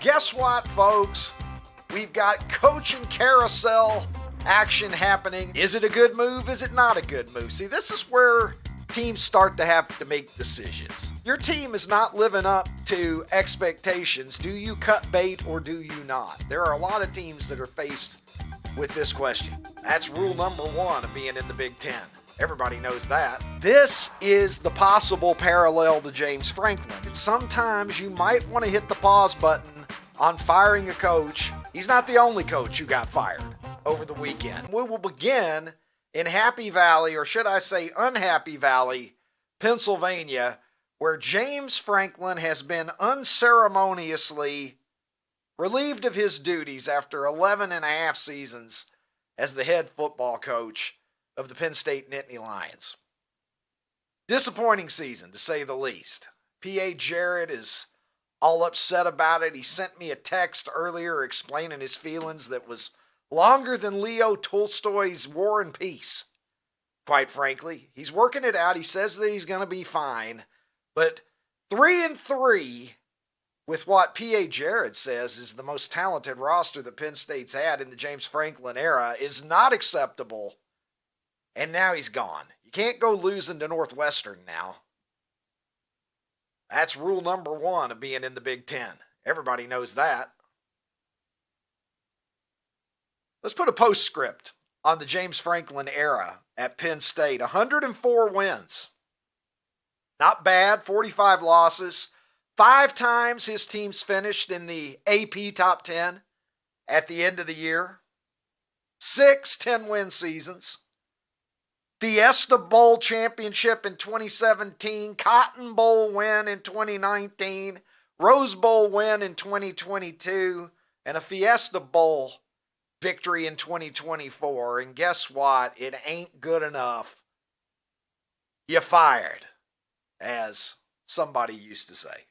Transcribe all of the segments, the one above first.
Guess what, folks? We've got coaching carousel action happening. Is it a good move? Is it not a good move? See, this is where teams start to have to make decisions. Your team is not living up to expectations. Do you cut bait or do you not? There are a lot of teams that are faced with this question. That's rule number one of being in the Big Ten. Everybody knows that. This is the possible parallel to James Franklin. And sometimes you might want to hit the pause button on firing a coach. He's not the only coach who got fired over the weekend. We will begin in Happy Valley, or should I say Unhappy Valley, Pennsylvania, where James Franklin has been unceremoniously relieved of his duties after 11 and a half seasons as the head football coach of the Penn State Nittany Lions. Disappointing season, to say the least. P.A. Jarrett is all upset about it. He sent me a text earlier explaining his feelings that was longer than Leo Tolstoy's War and Peace. Quite frankly, he's working it out. He says that he's going to be fine. But 3-3 with what P.A. Jarrett says is the most talented roster that Penn State's had in the James Franklin era is not acceptable. And now he's gone. You can't go losing to Northwestern now. That's rule number one of being in the Big Ten. Everybody knows that. Let's put a postscript on the James Franklin era at Penn State. 104 wins. Not bad. 45 losses. 5 times his team's finished in the AP top 10 at the end of the year. 6 10-win seasons. Fiesta Bowl championship in 2017, Cotton Bowl win in 2019, Rose Bowl win in 2022, and a Fiesta Bowl victory in 2024. And guess what? It ain't good enough. You fired, as somebody used to say.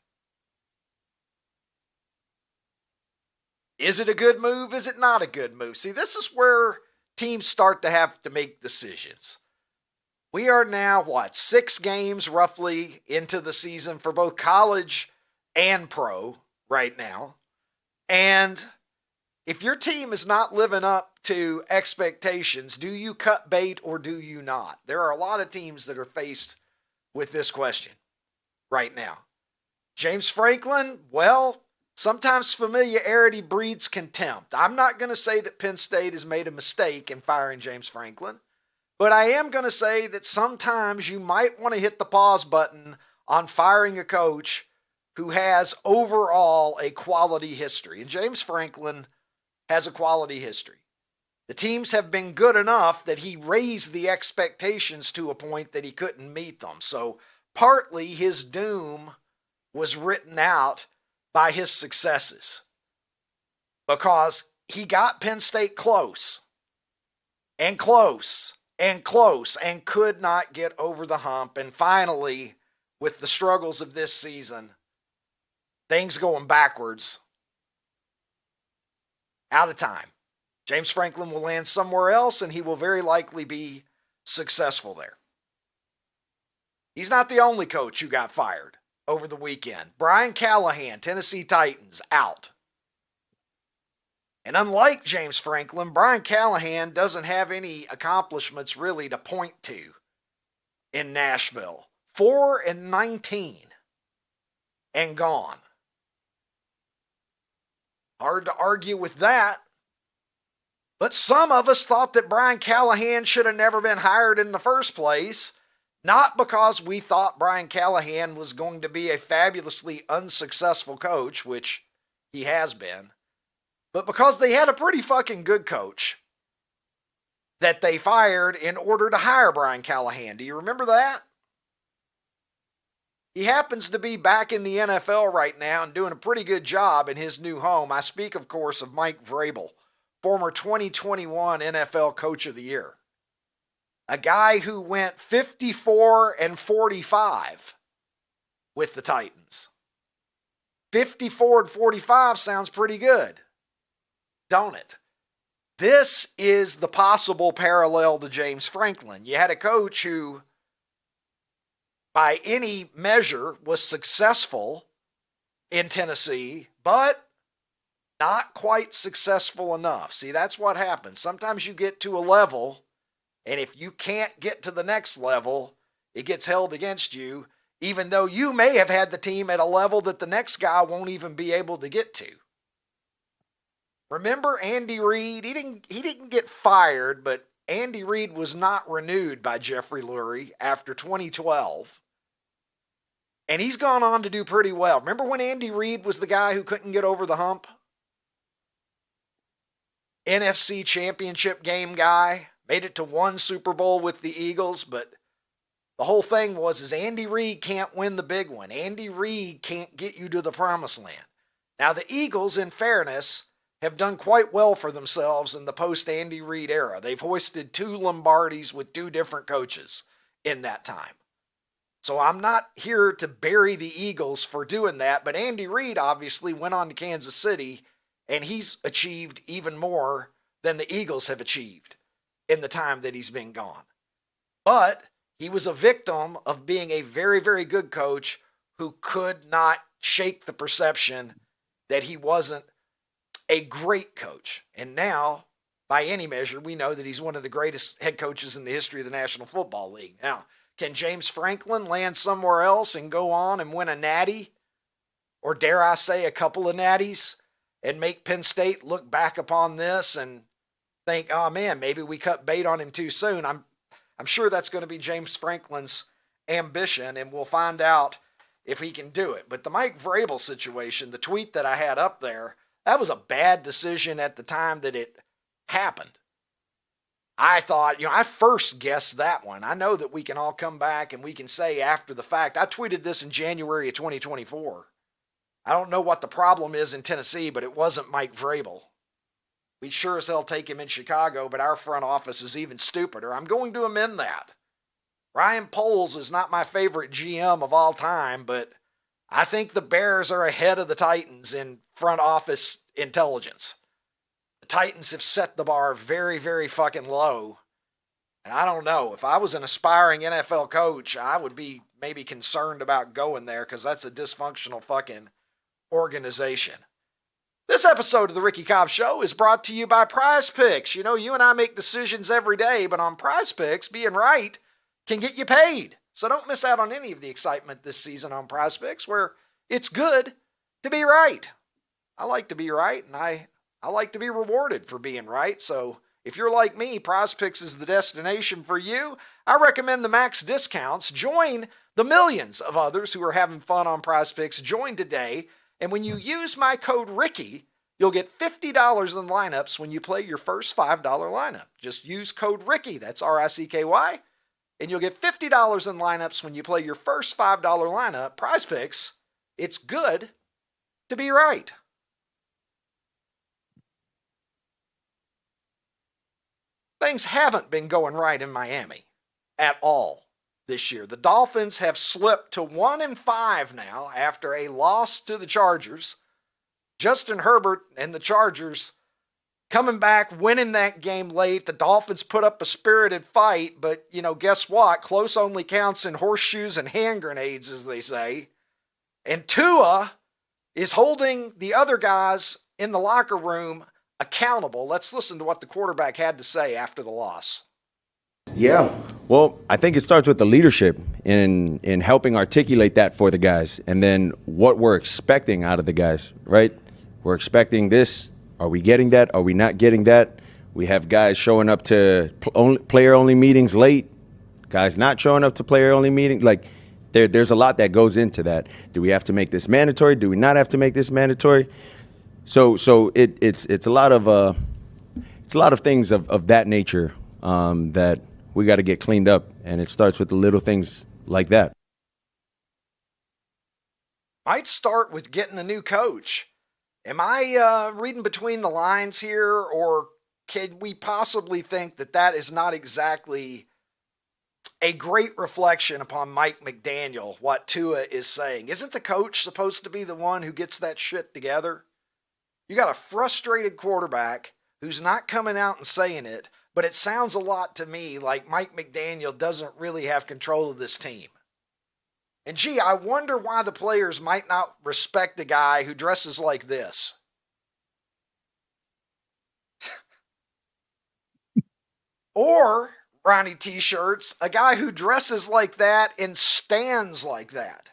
Is it a good move? Is it not a good move? See, this is where teams start to have to make decisions. We are now, 6 games roughly into the season for both college and pro right now. And if your team is not living up to expectations, do you cut bait or do you not? There are a lot of teams that are faced with this question right now. James Franklin, well, sometimes familiarity breeds contempt. I'm not going to say that Penn State has made a mistake in firing James Franklin. But I am going to say that sometimes you might want to hit the pause button on firing a coach who has overall a quality history. And James Franklin has a quality history. The teams have been good enough that he raised the expectations to a point that he couldn't meet them. So partly his doom was written out by his successes, because he got Penn State close and close and close and could not get over the hump. And finally, with the struggles of this season, things going backwards, out of time. James Franklin will land somewhere else, and he will very likely be successful there. He's not the only coach who got fired over the weekend. Brian Callahan, Tennessee Titans, out. And unlike James Franklin, Brian Callahan doesn't have any accomplishments really to point to in Nashville. 4-19 and gone. Hard to argue with that. But some of us thought that Brian Callahan should have never been hired in the first place. Not because we thought Brian Callahan was going to be a fabulously unsuccessful coach, which he has been, but because they had a pretty fucking good coach that they fired in order to hire Brian Callahan. Do you remember that? He happens to be back in the NFL right now and doing a pretty good job in his new home. I speak, of course, of Mike Vrabel, former 2021 NFL Coach of the Year. A guy who went 54-45 with the Titans. 54-45 sounds pretty good, don't it? This is the possible parallel to James Franklin. You had a coach who, by any measure, was successful in Tennessee, but not quite successful enough. See, that's what happens. Sometimes you get to a level, and if you can't get to the next level, it gets held against you, even though you may have had the team at a level that the next guy won't even be able to get to. Remember Andy Reid? He didn't get fired, but Andy Reid was not renewed by Jeffrey Lurie after 2012. And he's gone on to do pretty well. Remember when Andy Reid was the guy who couldn't get over the hump? NFC championship game guy, made it to one Super Bowl with the Eagles, but the whole thing was Andy Reid can't win the big one. Andy Reid can't get you to the promised land. Now the Eagles, in fairness, have done quite well for themselves in the post-Andy Reid era. They've hoisted 2 Lombardis with 2 different coaches in that time. So I'm not here to bury the Eagles for doing that, but Andy Reid obviously went on to Kansas City, and he's achieved even more than the Eagles have achieved in the time that he's been gone. But he was a victim of being a very, very good coach who could not shake the perception that he wasn't a great coach. And now, by any measure, we know that he's one of the greatest head coaches in the history of the National Football League. Now, can James Franklin land somewhere else and go on and win a natty? Or dare I say a couple of natties? And make Penn State look back upon this and think, oh man, maybe we cut bait on him too soon. I'm sure that's going to be James Franklin's ambition, and we'll find out if he can do it. But the Mike Vrabel situation, the tweet that I had up there, that was a bad decision at the time that it happened. I thought, I first guessed that one. I know that we can all come back and we can say after the fact. I tweeted this in January of 2024. I don't know what the problem is in Tennessee, but it wasn't Mike Vrabel. We'd sure as hell take him in Chicago, but our front office is even stupider. I'm going to amend that. Ryan Poles is not my favorite GM of all time, but I think the Bears are ahead of the Titans in front office intelligence. The Titans have set the bar very, very fucking low. And I don't know, if I was an aspiring NFL coach, I would be maybe concerned about going there because that's a dysfunctional fucking organization. This episode of the Ricky Cobb Show is brought to you by Prize Picks. You and I make decisions every day, but on Prize Picks, being right can get you paid. So don't miss out on any of the excitement this season on Prize Picks, where it's good to be right. I like to be right, and I like to be rewarded for being right. So if you're like me, Prize Picks is the destination for you. I recommend the max discounts. Join the millions of others who are having fun on Prize Picks. Join today. And when you use my code Ricky, you'll get $50 in lineups when you play your first $5 lineup. Just use code Ricky, that's RICKY, and you'll get $50 in lineups when you play your first $5 lineup. Prize Picks, it's good to be right. Things haven't been going right in Miami at all this year. The Dolphins have slipped to 1-5 now after a loss to the Chargers. Justin Herbert and the Chargers coming back, winning that game late. The Dolphins put up a spirited fight, but guess what? Close only counts in horseshoes and hand grenades, as they say. And Tua is holding the other guys in the locker room accountable. Let's listen to what the quarterback had to say after the loss. Yeah, well, I think it starts with the leadership in helping articulate that for the guys, and then what we're expecting out of the guys, right? We're expecting this. Are we getting that? Are we not getting that? We have guys showing up to player-only meetings late, guys not showing up to player-only meetings. Like, there's a lot that goes into that. Do we have to make this mandatory? Do we not have to make this mandatory? So it's a lot of things of that nature that we got to get cleaned up, and it starts with the little things like that. Might start with getting a new coach. Am I reading between the lines here, or can we possibly think that is not exactly a great reflection upon Mike McDaniel, what Tua is saying? Isn't the coach supposed to be the one who gets that shit together? You got a frustrated quarterback who's not coming out and saying it, but it sounds a lot to me like Mike McDaniel doesn't really have control of this team. And gee, I wonder why the players might not respect the guy who dresses like this. Or, Ronnie T-shirts, a guy who dresses like that and stands like that.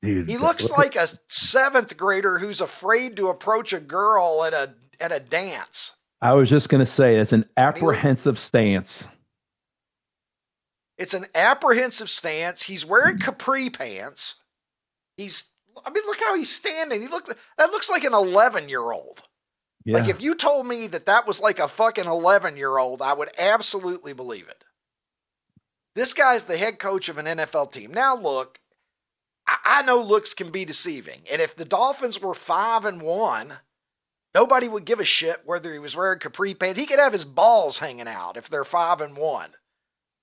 Dude, He looks like a 7th grader who's afraid to approach a girl at a dance. I was just going to say it's an apprehensive stance. It's an apprehensive stance. He's wearing capri pants. Look how he's standing. That looks like an 11-year-old. Yeah. Like if you told me that was like a fucking 11-year-old, I would absolutely believe it. This guy's the head coach of an NFL team. Now look, I know looks can be deceiving. And if the Dolphins were 5-1, nobody would give a shit whether he was wearing capri pants. He could have his balls hanging out if they're 5-1.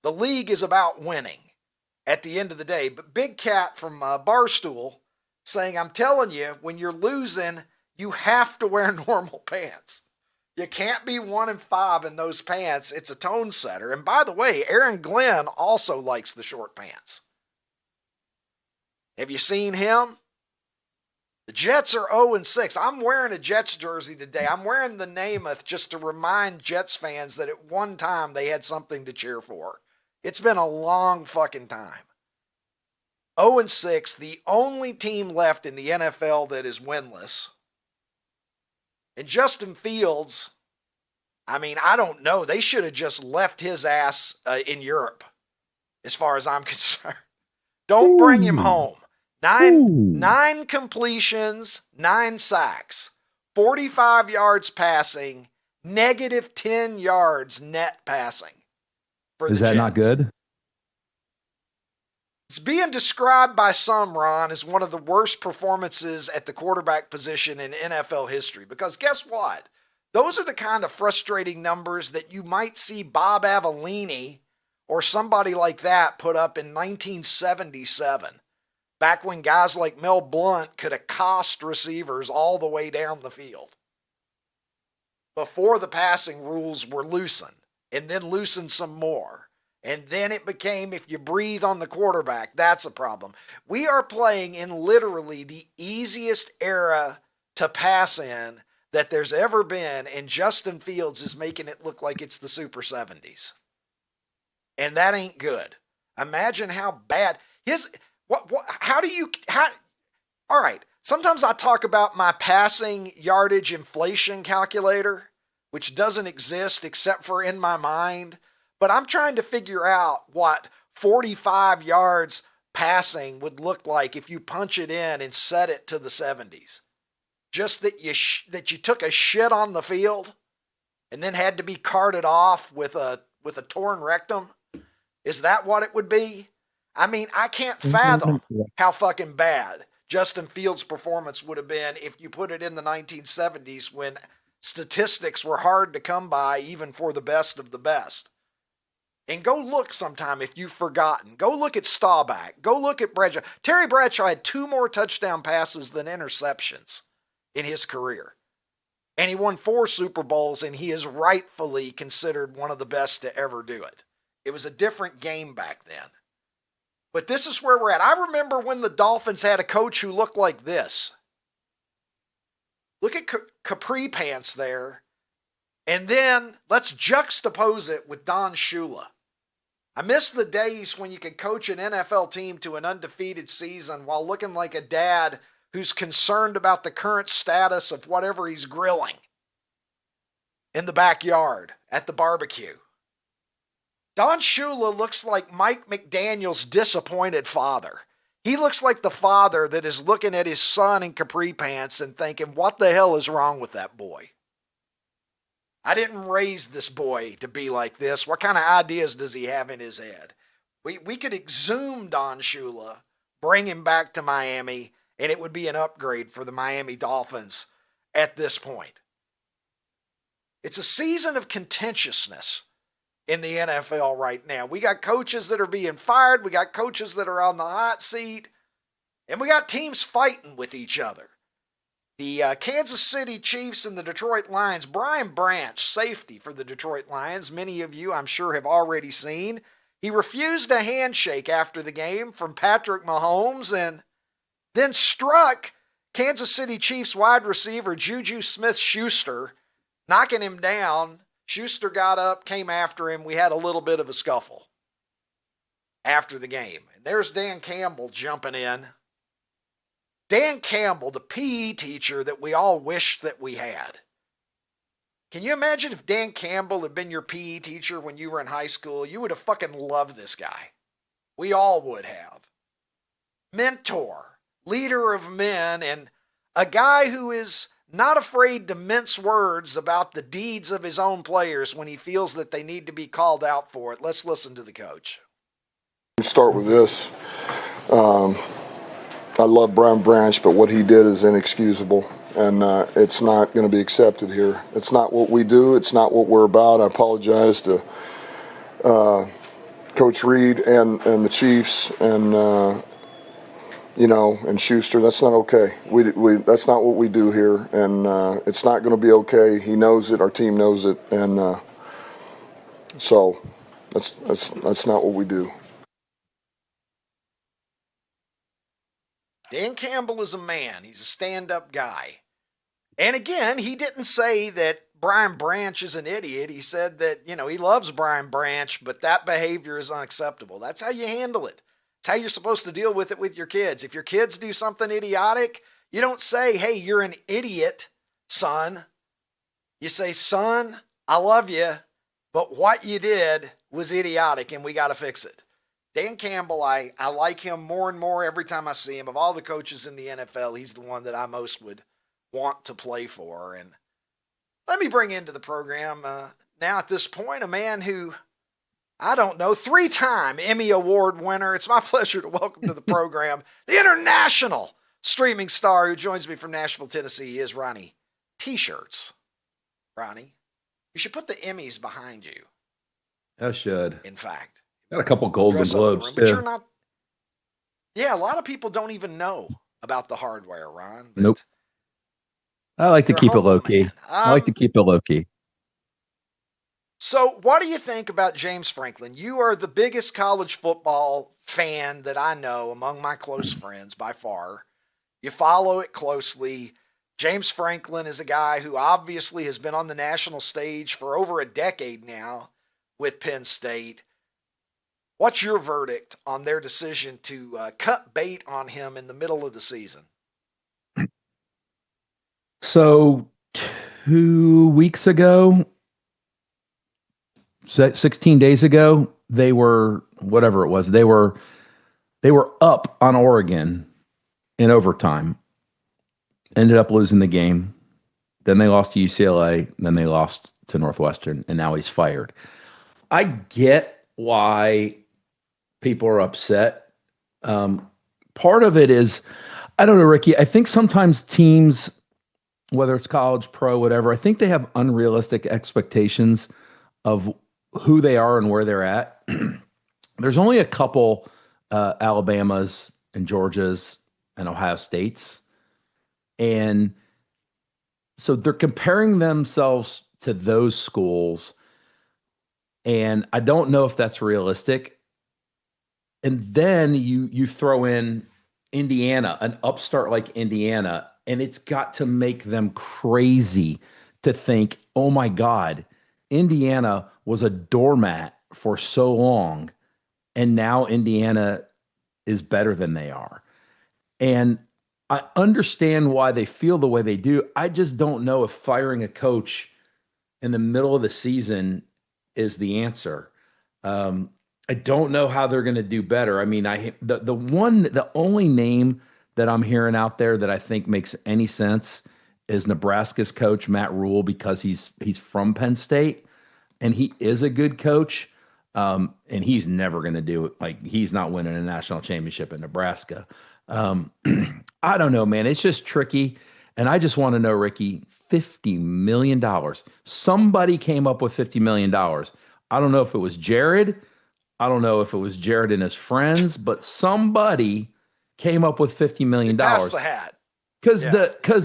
The league is about winning at the end of the day. But Big Cat from Barstool saying, I'm telling you, when you're losing, you have to wear normal pants. You can't be 1-5 in those pants. It's a tone setter. And by the way, Aaron Glenn also likes the short pants. Have you seen him? The Jets are 0-6. I'm wearing a Jets jersey today. I'm wearing the Namath just to remind Jets fans that at one time they had something to cheer for. It's been a long fucking time. 0-6, the only team left in the NFL that is winless. And Justin Fields, I don't know. They should have just left his ass in Europe, as far as I'm concerned. Don't bring him home. Nine completions, 9 sacks, 45 yards passing, negative 10 yards net passing. Is that not good? It's being described by some, Ron, as one of the worst performances at the quarterback position in NFL history. Because guess what? Those are the kind of frustrating numbers that you might see Bob Avellini or somebody like that put up in 1977. Back when guys like Mel Blount could accost receivers all the way down the field. Before the passing rules were loosened, and then loosened some more. And then it became, if you breathe on the quarterback, that's a problem. We are playing in literally the easiest era to pass in that there's ever been, and Justin Fields is making it look like it's the Super 70s. And that ain't good. Imagine how bad all right. Sometimes I talk about my passing yardage inflation calculator, which doesn't exist except for in my mind. But I'm trying to figure out what 45 yards passing would look like if you punch it in and set it to the 70s. Just that you took a shit on the field and then had to be carted off with a torn rectum. Is that what it would be? I can't fathom how fucking bad Justin Fields' performance would have been if you put it in the 1970s when statistics were hard to come by even for the best of the best. And go look sometime if you've forgotten. Go look at Staubach. Go look at Bradshaw. Terry Bradshaw had 2 more touchdown passes than interceptions in his career. And he won 4 Super Bowls, and he is rightfully considered one of the best to ever do it. It was a different game back then. But this is where we're at. I remember when the Dolphins had a coach who looked like this. Look at capri pants there. And then let's juxtapose it with Don Shula. I miss the days when you could coach an NFL team to an undefeated season while looking like a dad who's concerned about the current status of whatever he's grilling in the backyard at the barbecue. Don Shula looks like Mike McDaniel's disappointed father. He looks like the father that is looking at his son in capri pants and thinking, what the hell is wrong with that boy? I didn't raise this boy to be like this. What kind of ideas does he have in his head? We could exhume Don Shula, bring him back to Miami, and it would be an upgrade for the Miami Dolphins at this point. It's a season of contentiousness in the NFL right now. We got coaches that are being fired. We got coaches that are on the hot seat. And we got teams fighting with each other. The Kansas City Chiefs and the Detroit Lions. Brian Branch, safety for the Detroit Lions. Many of you, I'm sure, have already seen. He refused a handshake after the game from Patrick Mahomes and then struck Kansas City Chiefs wide receiver Juju Smith-Schuster, knocking him down Schuster got up, came after him. We had a little bit of a scuffle after the game. And there's Dan Campbell jumping in. Dan Campbell, the PE teacher that we all wished that we had. Can you imagine if Dan Campbell had been your PE teacher when you were in high school? You would have fucking loved this guy. We all would have. Mentor, leader of men, and a guy who is not afraid to mince words about the deeds of his own players when he feels that they need to be called out for it. Let's listen to the coach. Start with this. I love Brian Branch, but what he did is inexcusable, and it's not going to be accepted here. It's not what we do. It's not what we're about. I apologize to Coach Reed and the Chiefs and and Schuster. That's not okay. That's not what we do here, and it's not going to be okay. He knows it. Our team knows it, and so that's not what we do. Dan Campbell is a man. He's a stand-up guy. And again, he didn't say that Brian Branch is an idiot. He said that, he loves Brian Branch, but that behavior is unacceptable. That's how you handle it. It's how you're supposed to deal with it with your kids. If your kids do something idiotic, you don't say, hey, you're an idiot, son. You say, son, I love you, but what you did was idiotic and we got to fix it. Dan Campbell, I like him more and more every time I see him. Of all the coaches in the NFL, he's the one that I most would want to play for. And let me bring into the program now at this point a man who, I don't know, 3-time Emmy Award winner. It's my pleasure to welcome to the program the international streaming star who joins me from Nashville, Tennessee. He is Ronnie T-Shirts. Ronnie, you should put the Emmys behind you. I should. In fact. Got a couple Golden Globes, but you're not. Yeah, a lot of people don't even know about the hardware, Ron. Nope. I like to keep it low key. I like to keep it low key. So, what do you think about James Franklin? You are the biggest college football fan that I know among my close friends by far. You follow it closely. James Franklin is a guy who obviously has been on the national stage for over a decade now with Penn State. What's your verdict on their decision to cut bait on him in the middle of the season? So 2 weeks ago, 16 days ago, they were, whatever it was, they were up on Oregon in overtime, ended up losing the game. Then they lost to UCLA, then they lost to Northwestern, and now he's fired. I get why people are upset. Part of it is, I don't know, Ricky, I think sometimes teams, whether it's college, pro, whatever, I think they have unrealistic expectations of who they are and where they're at. There's only a couple Alabamas and Georgias and Ohio States. And so they're comparing themselves to those schools. And I don't know if that's realistic. And then you throw in Indiana, an upstart like Indiana, and it's got to make them crazy to think, oh my God, Indiana was a doormat for so long, and now Indiana is better than they are. And I understand why they feel the way they do. I just don't know if firing a coach in the middle of the season is the answer. I don't know how they're going to do better. I mean, the only name that I'm hearing out there that I think makes any sense is Nebraska's coach, Matt Rule, because he's from Penn State and he is a good coach. And he's never going to do it. Like, he's not winning a national championship in Nebraska. I don't know, man. It's just tricky. And I just want to know, Ricky, $50 million. Somebody came up with $50 million. I don't know if it was Jared. I don't know if it was Jared and his friends, but somebody came up with $50 million. Pass the hat. Because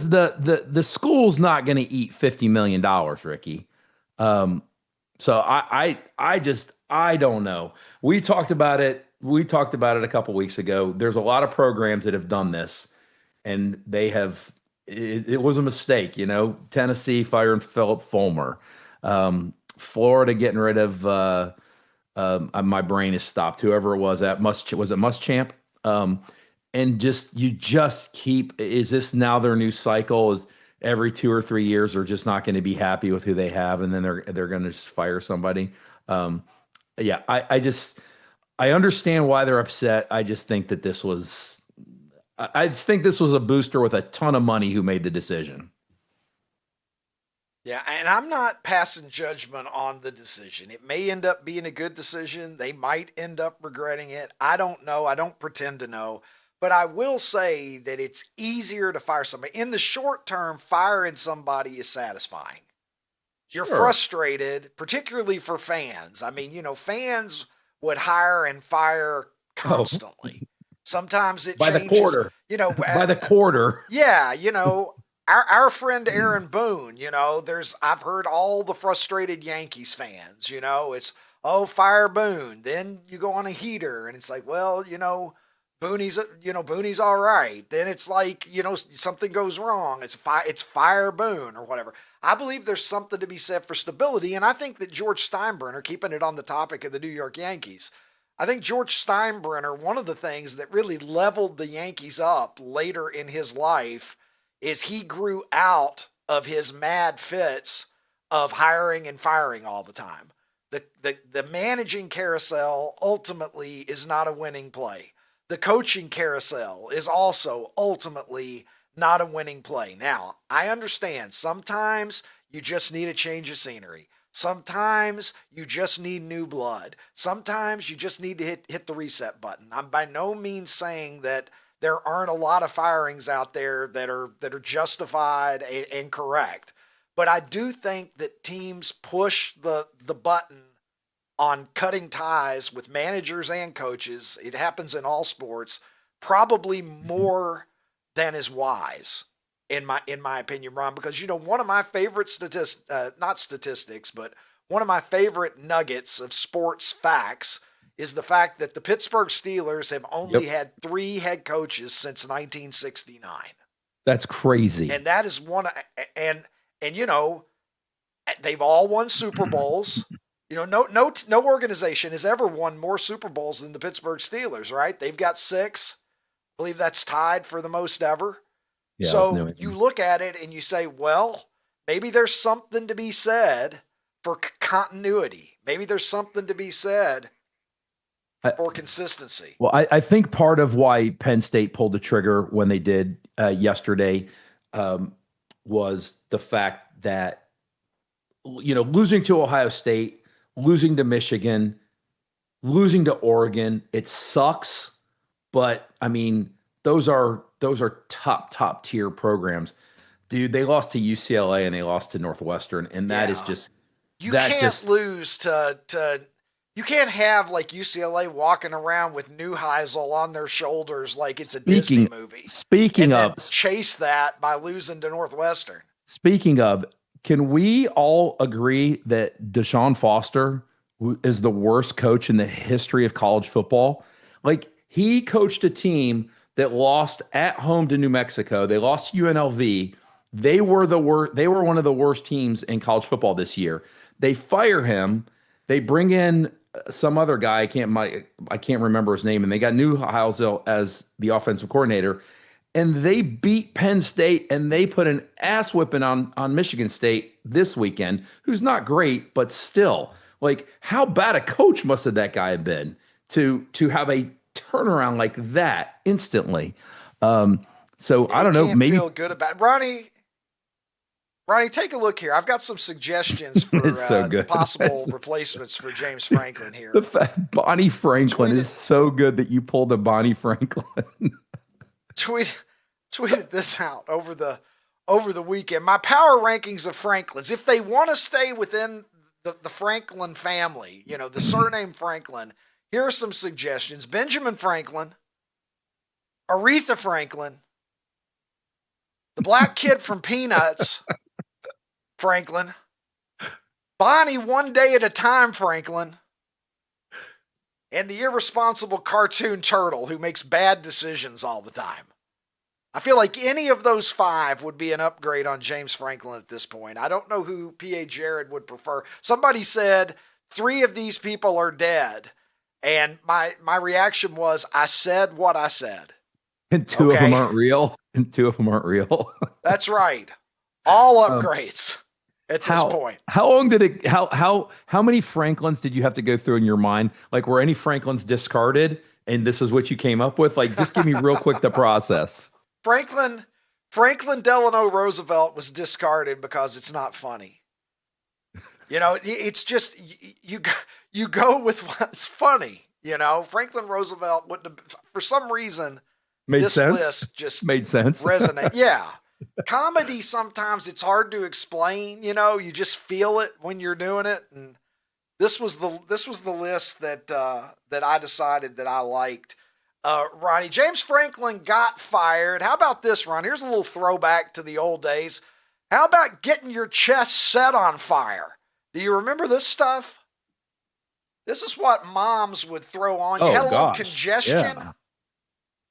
the school's not going to eat $50 million, Ricky. So I don't know. We talked about it a couple weeks ago. There's a lot of programs that have done this, and they have. It was a mistake, Tennessee firing Philip Fulmer. Florida getting rid of my brain is stopped. Whoever it was at was it Muschamp? And you just keep. Is this now their new cycle? Is every 2 or 3 years they're just not going to be happy with who they have, and then they're going to just fire somebody? Yeah, I understand why they're upset. I just think that this was. I think this was a booster with a ton of money who made the decision. Yeah, and I'm not passing judgment on the decision. It may end up being a good decision. They might end up regretting it. I don't know. I don't pretend to know. But I will say that it's easier to fire somebody. In the short term, firing somebody is satisfying. You're frustrated, particularly for fans. I mean, fans would hire and fire constantly. Sometimes it by changes. The quarter. By the quarter. Yeah, our friend Aaron Boone, I've heard all the frustrated Yankees fans, it's, fire Boone. Then you go on a heater and it's like, well, Boone's all right. Then it's like, something goes wrong. It's fire Boone or whatever. I believe there's something to be said for stability. And I think that George Steinbrenner, keeping it on the topic of the New York Yankees, I think George Steinbrenner, one of the things that really leveled the Yankees up later in his life is he grew out of his mad fits of hiring and firing all the time. The managing carousel ultimately is not a winning play. The coaching carousel is also ultimately not a winning play. Now, I understand sometimes you just need a change of scenery. Sometimes you just need new blood. Sometimes you just need to hit the reset button. I'm by no means saying that there aren't a lot of firings out there that are justified and correct. But I do think that teams push the button on cutting ties with managers and coaches. It happens in all sports, probably more than is wise, in my opinion, Ron, because, one of my favorite one of my favorite nuggets of sports facts is the fact that the Pittsburgh Steelers have only had 3 head coaches since 1969. That's crazy. And that is one, and they've all won Super Bowls. No organization has ever won more Super Bowls than the Pittsburgh Steelers, right? They've got 6. I believe that's tied for the most ever. Yeah, so you look at it and you say, well, maybe there's something to be said for continuity. Maybe there's something to be said for consistency. Well, I think part of why Penn State pulled the trigger when they did yesterday was the fact that, losing to Ohio State, losing to Michigan, losing to Oregon, it sucks. But I mean, those are top tier programs. Dude, they lost to UCLA and they lost to Northwestern. And that is just, you can't lose to you can't have like UCLA walking around with Neuheisel on their shoulders like it's a Disney movie. Speaking of, chase that by losing to Northwestern. Speaking of, can we all agree that Deshaun Foster is the worst coach in the history of college football? Like, he coached a team that lost at home to New Mexico. They lost to UNLV. They were one of the worst teams in college football this year. They fire him. They bring in some other guy. I can't remember his name. And they got Neuheisel as the offensive coordinator. And they beat Penn State, and they put an ass whipping on Michigan State this weekend, who's not great, but still, like, how bad a coach must have that guy have been to have a turnaround like that instantly? So I don't know. Maybe feel good about it. Ronnie, take a look here. I've got some suggestions for possible replacements for James Franklin here. Bonnie Franklin is so good that you pulled a Bonnie Franklin. Tweeted this out over the weekend. My power rankings of Franklins. If they want to stay within the Franklin family, the surname Franklin, here are some suggestions. Benjamin Franklin, Aretha Franklin, the black kid from Peanuts, Franklin, Bonnie One Day at a Time Franklin, and the irresponsible cartoon turtle who makes bad decisions all the time. I feel like any of those 5 would be an upgrade on James Franklin at this point. I don't know who P.A. Jared would prefer. Somebody said 3 of these people are dead. And my reaction was, I said what I said. And 2 of them aren't real. That's right. All upgrades at this point. How long did it, how many Franklins did you have to go through in your mind? Like, were any Franklins discarded and this is what you came up with? Like, just give me real quick the process. Franklin Delano Roosevelt was discarded because it's not funny. It's just, you go with what's funny. Franklin Roosevelt wouldn't have, for some reason, this list just made sense. Resonate. Yeah. Comedy, sometimes it's hard to explain, you just feel it when you're doing it. And this was the list that I decided that I liked. Ronnie, James Franklin got fired. How about this, Ron? Here's a little throwback to the old days. How about getting your chest set on fire? Do you remember this stuff? This is what moms would throw on. You had a little congestion. Yeah.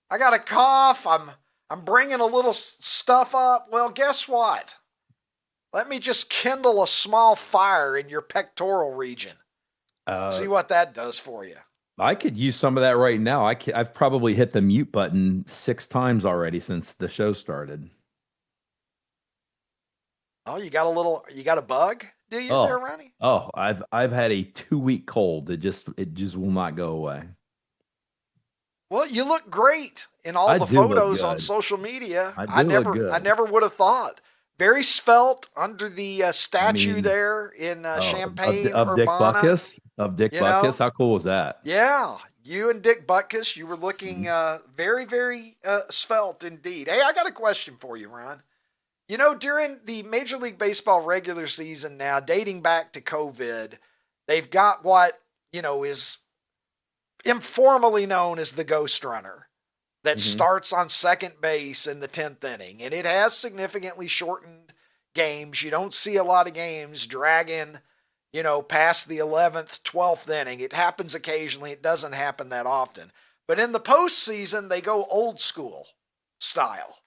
I got a cough. I'm bringing a little stuff up. Well, guess what? Let me just kindle a small fire in your pectoral region. See what that does for you. I could use some of that right now. I've probably hit the mute button 6 times already since the show started. Oh, you got a bug? Do you there, Ronnie? Oh, I've had a 2-week cold. It just will not go away. Well, you look great in all the photos on social media. I never would have thought. Very svelte under the statue there in Champaign, of Dick Butkus. Of Dick Butkus. How cool was that? Yeah, you and Dick Butkus, you were looking very, very svelte indeed. Hey, I got a question for you, Ron. During the Major League Baseball regular season now, dating back to COVID, they've got what, is informally known as the ghost runner that starts on second base in the 10th inning. And it has significantly shortened games. You don't see a lot of games dragging, past the 11th, 12th inning. It happens occasionally. It doesn't happen that often. But in the postseason, they go old school style.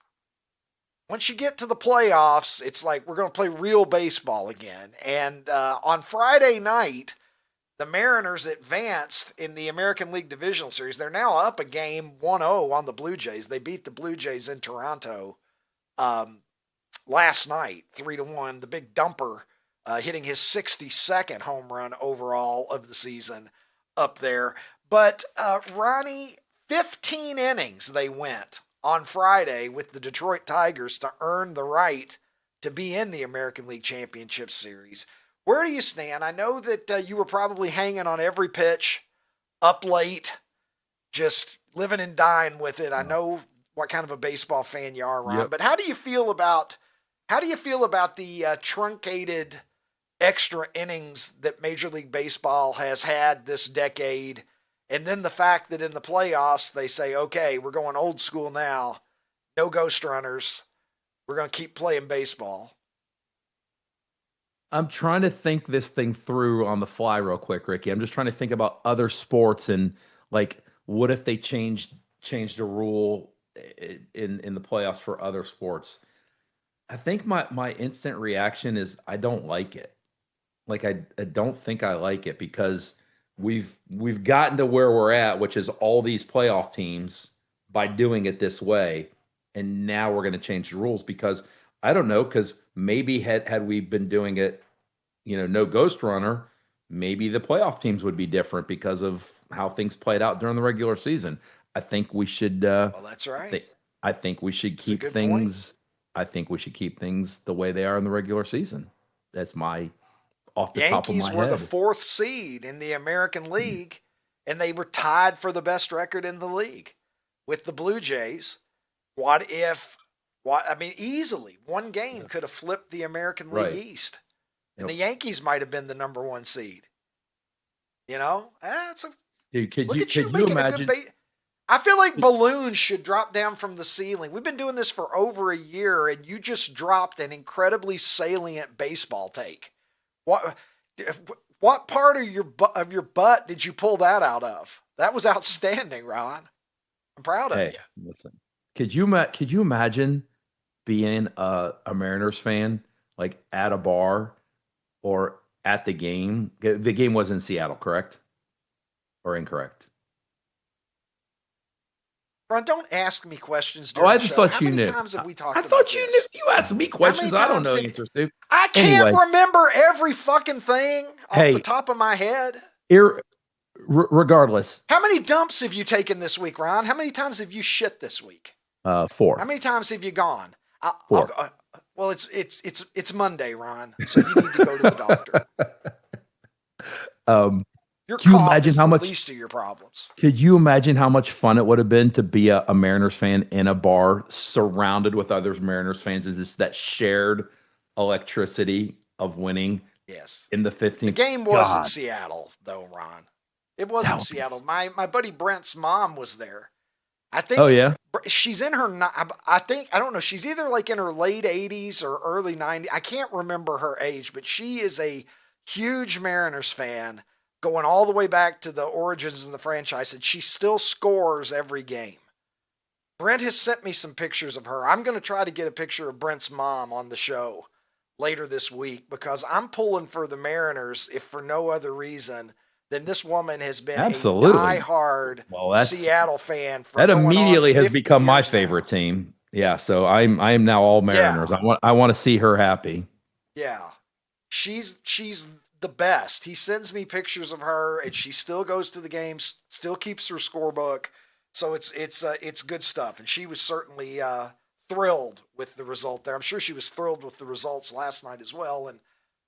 Once you get to the playoffs, it's like we're going to play real baseball again. And on Friday night, the Mariners advanced in the American League Divisional Series. They're now up a game 1-0 on the Blue Jays. They beat the Blue Jays in Toronto last night, 3-1. The big dumper hitting his 62nd home run overall of the season up there. But Ronnie, 15 innings they went on Friday with the Detroit Tigers to earn the right to be in the American League Championship Series. Where do you stand? I know that you were probably hanging on every pitch, up late, just living and dying with it. I know what kind of a baseball fan you are, Ron. Yep. But how do you feel about the truncated extra innings that Major League Baseball has had this decade, and then the fact that in the playoffs they say, okay, we're going old school now, no ghost runners, we're going to keep playing baseball? I'm trying to think this thing through on the fly real quick, Ricky. I'm just trying to think about other sports and like, what if they changed a rule in the playoffs for other sports? I think my instant reaction is I don't like it. Like I don't think I like it because we've gotten to where we're at, which is all these playoff teams by doing it this way, and now we're going to change the rules because I don't know, because maybe had we been doing it, no ghost runner, maybe the playoff teams would be different because of how things played out during the regular season. I think we should. Well, that's right. I think we should keep things. I think we should keep things the way they are in the regular season. That's my off the top of my head. Yankees were the 4th seed in the American League, and they were tied for the best record in the league with the Blue Jays. Easily one game could have flipped the American League East, and the Yankees might have been the number 1 seed. Could you imagine? I feel like balloons should drop down from the ceiling. We've been doing this for over a year, and you just dropped an incredibly salient baseball take. What part of your butt did you pull that out of? That was outstanding, Ron. I'm proud of you. Listen, Could you imagine being a Mariners fan, like at a bar or at the game? The game was in Seattle, correct? Or incorrect? Ron, don't ask me questions Oh, during I the just show. thought How you many knew. times have we talked I about thought you knew. this? You asked me questions. I don't know answers to. I can't Anyway. remember every fucking thing off the top of my head. Regardless. How many dumps have you taken this week, Ron? How many times have you shit this week? 4. How many times have you gone? 4. Well, it's Monday, Ron, so you need to go to the doctor. Your Can you cough imagine is how the much? least of your problems. Could you imagine how much fun it would have been to be a Mariners fan in a bar surrounded with other Mariners fans? Is this that shared electricity of winning? Yes. In the 15th. The game was in Seattle, though, Ron. It was in Seattle. My buddy Brent's mom was there. I think. Oh yeah. She's in her. I don't know. She's either like in her late 80s or early 90s. I can't remember her age, but she is a huge Mariners fan, going all the way back to the origins of the franchise, and she still scores every game. Brent has sent me some pictures of her. I'm going to try to get a picture of Brent's mom on the show later this week because I'm pulling for the Mariners, if for no other reason than this woman has been a diehard Seattle fan. That immediately has become my favorite team. Yeah, so I am now all Mariners. Yeah. I want to see her happy. Yeah, she's the best. He sends me pictures of her, and she still goes to the games, still keeps her scorebook. So it's good stuff. And she was certainly thrilled with the result there. I'm sure she was thrilled with the results last night as well. And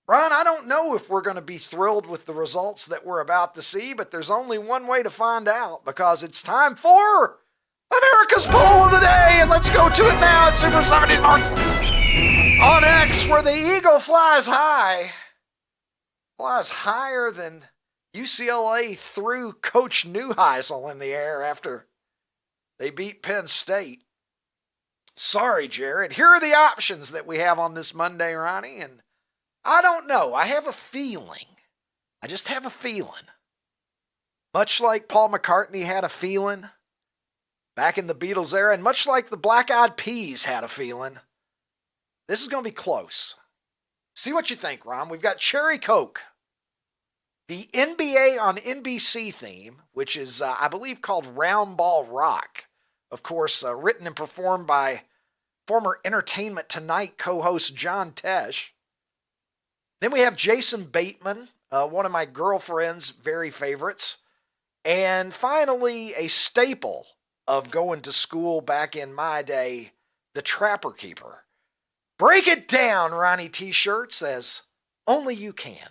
Ron, I don't know if we're going to be thrilled with the results that we're about to see, but there's only one way to find out because it's time for America's Poll of the Day. And let's go to it now at Super 70s North on X, where the eagle flies high. Flies higher than UCLA threw Coach Neuheisel in the air after they beat Penn State. Sorry, Jared. Here are the options that we have on this Monday, Ronnie, and I don't know. I have a feeling. I just have a feeling. Much like Paul McCartney had a feeling back in the Beatles era, and much like the Black Eyed Peas had a feeling, this is going to be close. See what you think, Ron. We've got Cherry Coke, the NBA on NBC theme, which is, I believe, called Round Ball Rock. Of course, written and performed by former Entertainment Tonight co-host John Tesh. Then we have Jason Bateman, one of my girlfriend's very favorites. And finally, a staple of going to school back in my day, the Trapper Keeper. Break it down, Ronnie T-shirts, as only you can.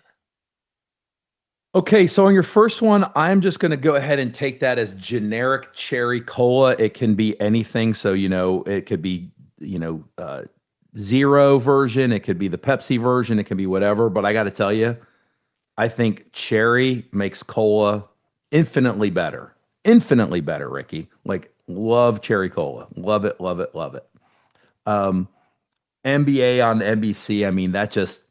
Okay, so on your first one, I'm just going to go ahead and take that as generic cherry cola. It can be anything. So, it could be, zero version. It could be the Pepsi version. It can be whatever. But I got to tell you, I think cherry makes cola infinitely better. Infinitely better, Ricky. Like, love cherry cola. Love it, love it, love it. NBA on NBC, I mean, that just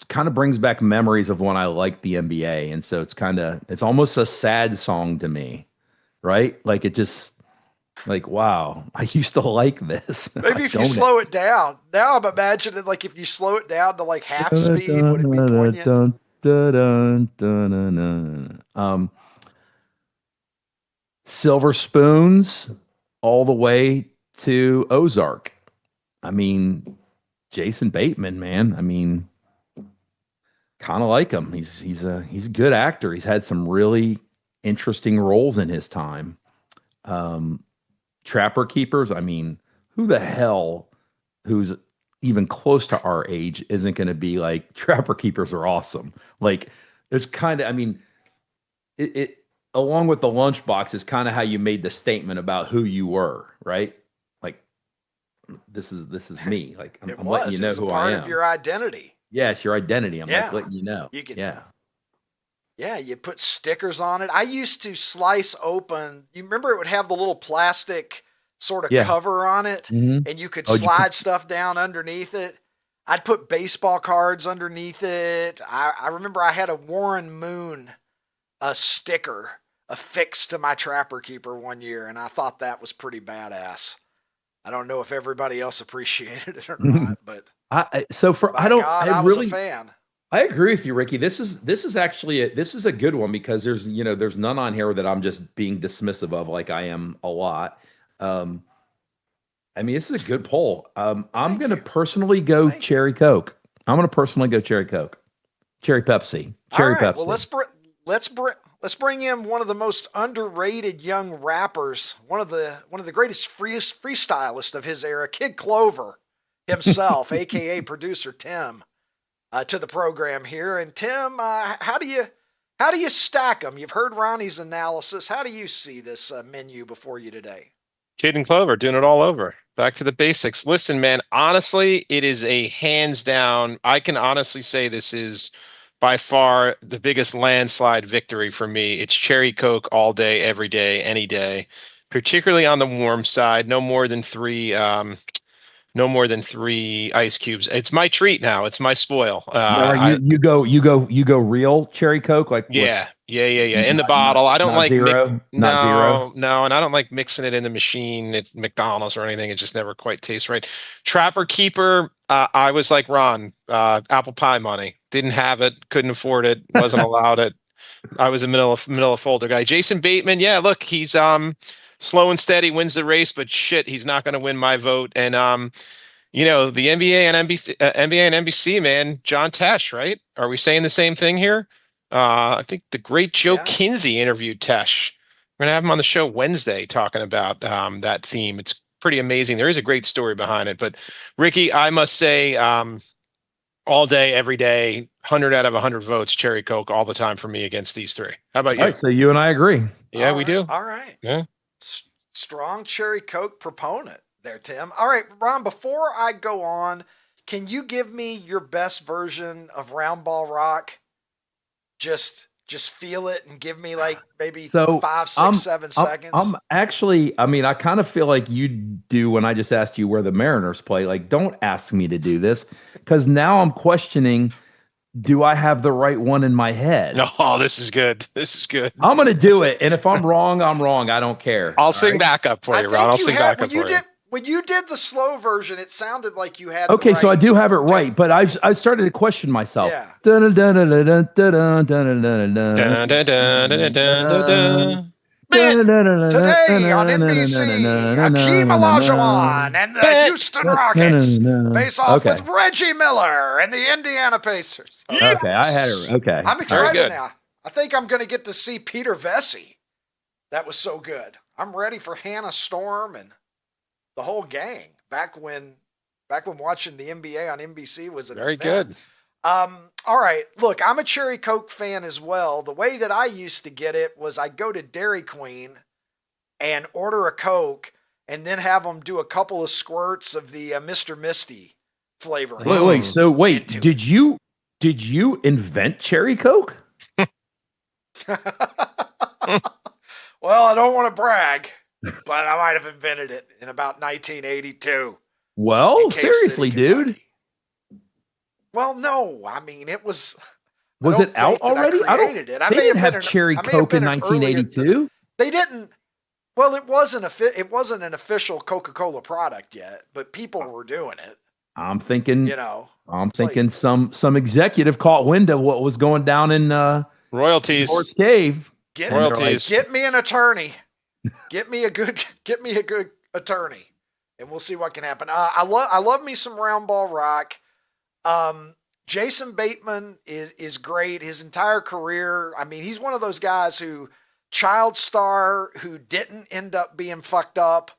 kind of brings back memories of when I liked the NBA. And so it's almost a sad song to me, right? Like wow, I used to like this. Maybe if you slow it down. Now I'm imagining like if you slow it down to like half speed, would it be poignant? Silver Spoons all the way to Ozark. I mean, Jason Bateman, man. I mean, kind of like him. He's a good actor. He's had some really interesting roles in his time. Trapper Keepers. I mean, who the hell who's even close to our age isn't going to be like, Trapper Keepers are awesome. Like, it's kind of, I mean, it along with the lunchbox is kind of how you made the statement about who you were, right? Like, this is me. Like, I'm letting you know who I am. Part of your identity. Yeah, it's your identity. I'm like letting you know. Yeah, you put stickers on it. I used to slice open. You remember it would have the little plastic sort of cover on it, and you could slide stuff down underneath it. I'd put baseball cards underneath it. I remember I had a Warren Moon sticker affixed to my Trapper Keeper one year, and I thought that was pretty badass. I don't know if everybody else appreciated it or not, but I was a fan. I agree with you, Ricky. This is actually a good one because there's none on here that I'm just being dismissive of like I am a lot. I mean, this is a good poll. I'm going to personally go Cherry Coke. I'm going to personally go Cherry Coke, Cherry Pepsi, Cherry Pepsi. Well, let's bring in one of the most underrated young rappers, one of the greatest freestylists of his era, Kid Clover himself, aka producer Tim, to the program here. And Tim, how do you stack them? You've heard Ronnie's analysis. How do you see this menu before you today? Kid and Clover doing it all over. Back to the basics. Listen, man, honestly, it is a hands down. I can honestly say this is by far the biggest landslide victory for me. It's Cherry Coke all day, every day, any day, particularly on the warm side. No more than three ice cubes. It's my treat now. It's my spoil. You go real Cherry Coke, like yeah. In the bottle. I don't like zero, not zero. No, and I don't like mixing it in the machine at McDonald's or anything. It just never quite tastes right. Trapper Keeper. I was like Ron, apple pie money. Didn't have it, couldn't afford it, wasn't allowed it. I was a middle of folder guy. Jason Bateman. Yeah, look, he's slow and steady, wins the race, but shit, he's not going to win my vote. And the NBA and NBC, man, John Tesh, right? Are we saying the same thing here? I think the great Joe Kinsey interviewed Tesh. We're going to have him on the show Wednesday talking about that theme. It's pretty amazing. There is a great story behind it. But Ricky, I must say, all day, every day, 100 out of 100 votes, Cherry Coke all the time for me against these three. How about you? All right, so you and I agree. Yeah, we do. All right. Yeah. Strong Cherry Coke proponent there, Tim. All right, Ron, before I go on, can you give me your best version of Round Ball Rock? Just feel it and give me like maybe 5, 6, 7 seconds. I'm actually, I kind of feel like you do when I just asked you where the Mariners play. Like, don't ask me to do this because now I'm questioning, do I have the right one in my head? Oh, this is good. I'm going to do it. And if I'm wrong, I'm wrong. I don't care. I'll sing back up for you, Ron. I'll sing back up for you. When you did the slow version, it sounded like you had okay, so I do have it right, but I started to question myself. Yeah. Today on NBC, Hakeem Olajuwon and the Houston Rockets face off with Reggie Miller and the Indiana Pacers. Okay, I had it. Okay, I'm excited now. I think I'm going to get to see Peter Vesey. That was so good. I'm ready for Hannah Storm and the whole gang. Back when watching the NBA on NBC was very good. All right, look, I'm a Cherry Coke fan as well. The way that I used to get it was I'd go to Dairy Queen and order a Coke and then have them do a couple of squirts of the Mr. Misty flavoring. Wait. Did you invent Cherry Coke? Well, I don't want to brag, but I might have invented it in about 1982. Well, seriously, dude. Well, no, I mean, it was. Was it out already? They didn't have Cherry Coke in 1982. They didn't. Well, it wasn't an official Coca-Cola product yet, but people were doing it. I'm thinking, some executive caught wind of what was going down in royalties. North Cave. Royalties. Get me an attorney. Get me a good attorney, and we'll see what can happen. I love me some Round Ball Rock. Jason Bateman is great. His entire career. I mean, he's one of those guys who child star who didn't end up being fucked up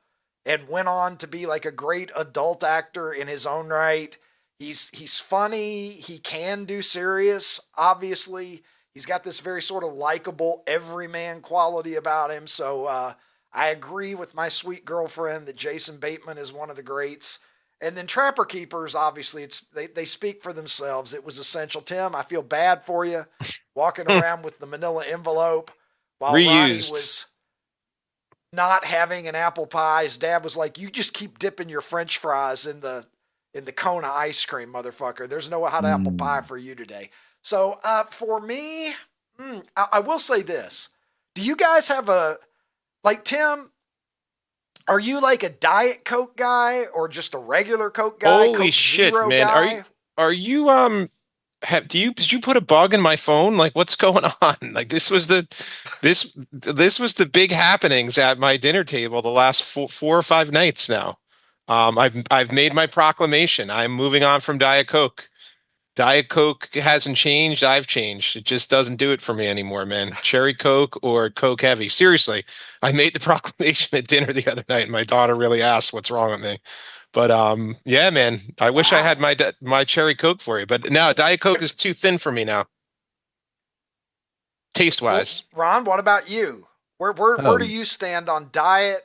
and went on to be like a great adult actor in his own right. He's funny. He can do serious. Obviously, he's got this very sort of likable everyman quality about him. So I agree with my sweet girlfriend that Jason Bateman is one of the greats. And then Trapper Keepers, obviously, they speak for themselves. It was essential. Tim, I feel bad for you walking around with the manila envelope while Ronnie was not having an apple pie. His dad was like, "You just keep dipping your French fries in the Kona ice cream, motherfucker. There's no hot apple pie for you today." So for me, I will say this. Do you guys have Tim, Are you like a Diet Coke guy or just a regular Coke guy? Holy Coke shit, Zero man! guy? Are you did you put a bug in my phone? Like, what's going on? Like, this was the big happenings at my dinner table the last four or five nights now. I've made my proclamation. I'm moving on from Diet Coke. Diet Coke hasn't changed. I've changed. It just doesn't do it for me anymore, man. Cherry Coke or Coke Heavy. Seriously, I made the proclamation at dinner the other night, and my daughter really asked what's wrong with me. But yeah, man, I wish I had my Cherry Coke for you, but no, Diet Coke is too thin for me now, taste wise. Well, Ron, what about you? Where do you stand on Diet,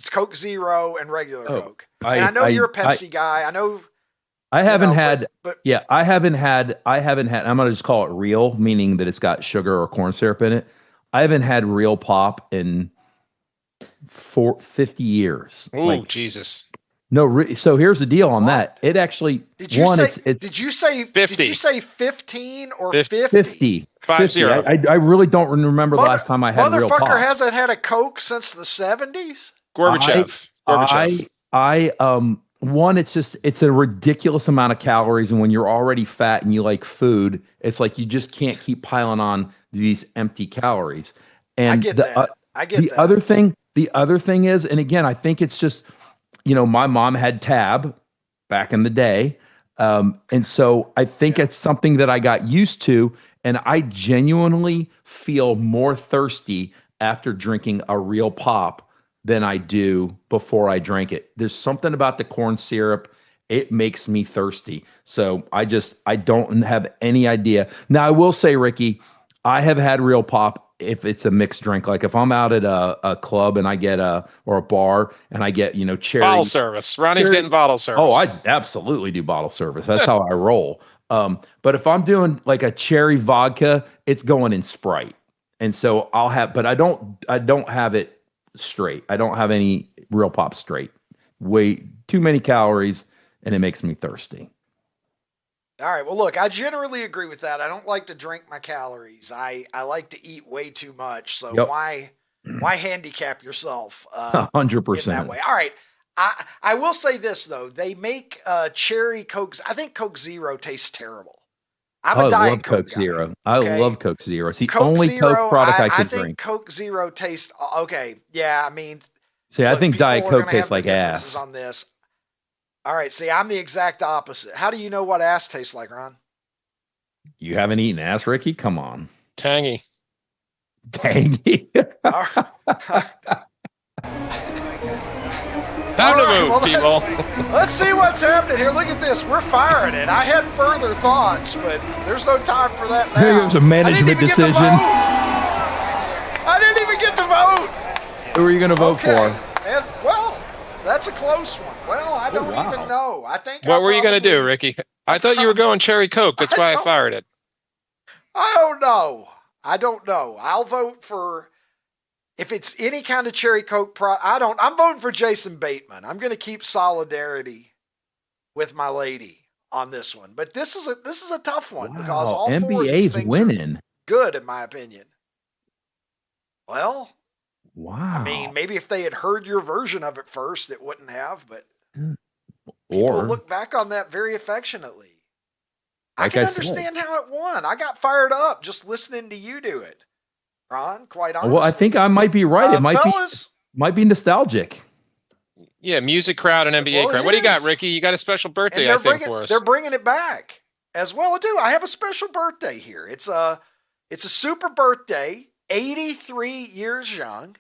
Coke Zero, and regular Coke? And I know you're a Pepsi guy. I know. I haven't had. I'm gonna just call it real, meaning that it's got sugar or corn syrup in it. I haven't had real pop in 50 years. Oh, Jesus. No, so here's the deal on that. It actually did you say 50? Did you say 15 or 50? 50. I really don't remember the last time I had real pop. Motherfucker hasn't had a Coke since the 70s. Gorbachev. It's a ridiculous amount of calories, and when you're already fat and you like food, it's like you just can't keep piling on these empty calories. And I get that. The other thing is, and again, I think it's just, my mom had Tab back in the day. And so I think it's something that I got used to, and I genuinely feel more thirsty after drinking a real pop than I do before I drank it. There's something about the corn syrup. It makes me thirsty. So I don't have any idea. Now, I will say, Ricky, I have had real pop if it's a mixed drink. Like if I'm out at a club and I get or a bar and I get, cherry. Bottle service. Ronnie's getting bottle service. Oh, I absolutely do bottle service. That's how I roll. But if I'm doing like a cherry vodka, it's going in Sprite. And so but I don't have it straight. I don't have any real pop straight. Way too many calories, and it makes me thirsty. All right. Well, look, I generally agree with that. I don't like to drink my calories. I like to eat way too much. So why handicap yourself? 100% in that way. All right. I will say this though. They make cherry Cokes. I think Coke Zero tastes terrible. I'm a Diet Coke Zero. guy, I love Coke Zero. It's the only Coke product I could drink. I think Coke Zero tastes okay. Yeah, I mean, see, I think Diet Coke tastes like ass. On this. All right, see, I'm the exact opposite. How do you know what ass tastes like, Ron? You haven't eaten ass, Ricky? Come on. Tangy. Time to move, people. Let's see what's happening here. Look at this. We're firing it. I had further thoughts, but there's no time for that now. It was a management decision. I didn't even get to vote. Who are you going to vote for? And, well, that's a close one. Well, I don't even know. I think. What were you going to do, Ricky? I thought you were going cherry Coke. That's why I fired it. I don't know. I'll vote for. If it's any kind of cherry Coke I'm voting for Jason Bateman. I'm going to keep solidarity with my lady on this one. But this is a tough one because all NBA's four of these things winning. are good in my opinion. Well, wow. I mean, maybe if they had heard your version of it first, it wouldn't have, but people look back on that very affectionately. I can understand how it won. I got fired up just listening to you do it. Ron, quite honestly. Well, I think I might be right. It might be nostalgic. Yeah, music crowd and NBA crowd. What do you got, Ricky? You got a special birthday, I think, for us. They're bringing it back as well. I do. I have a special birthday here. It's a super birthday. 83 years young.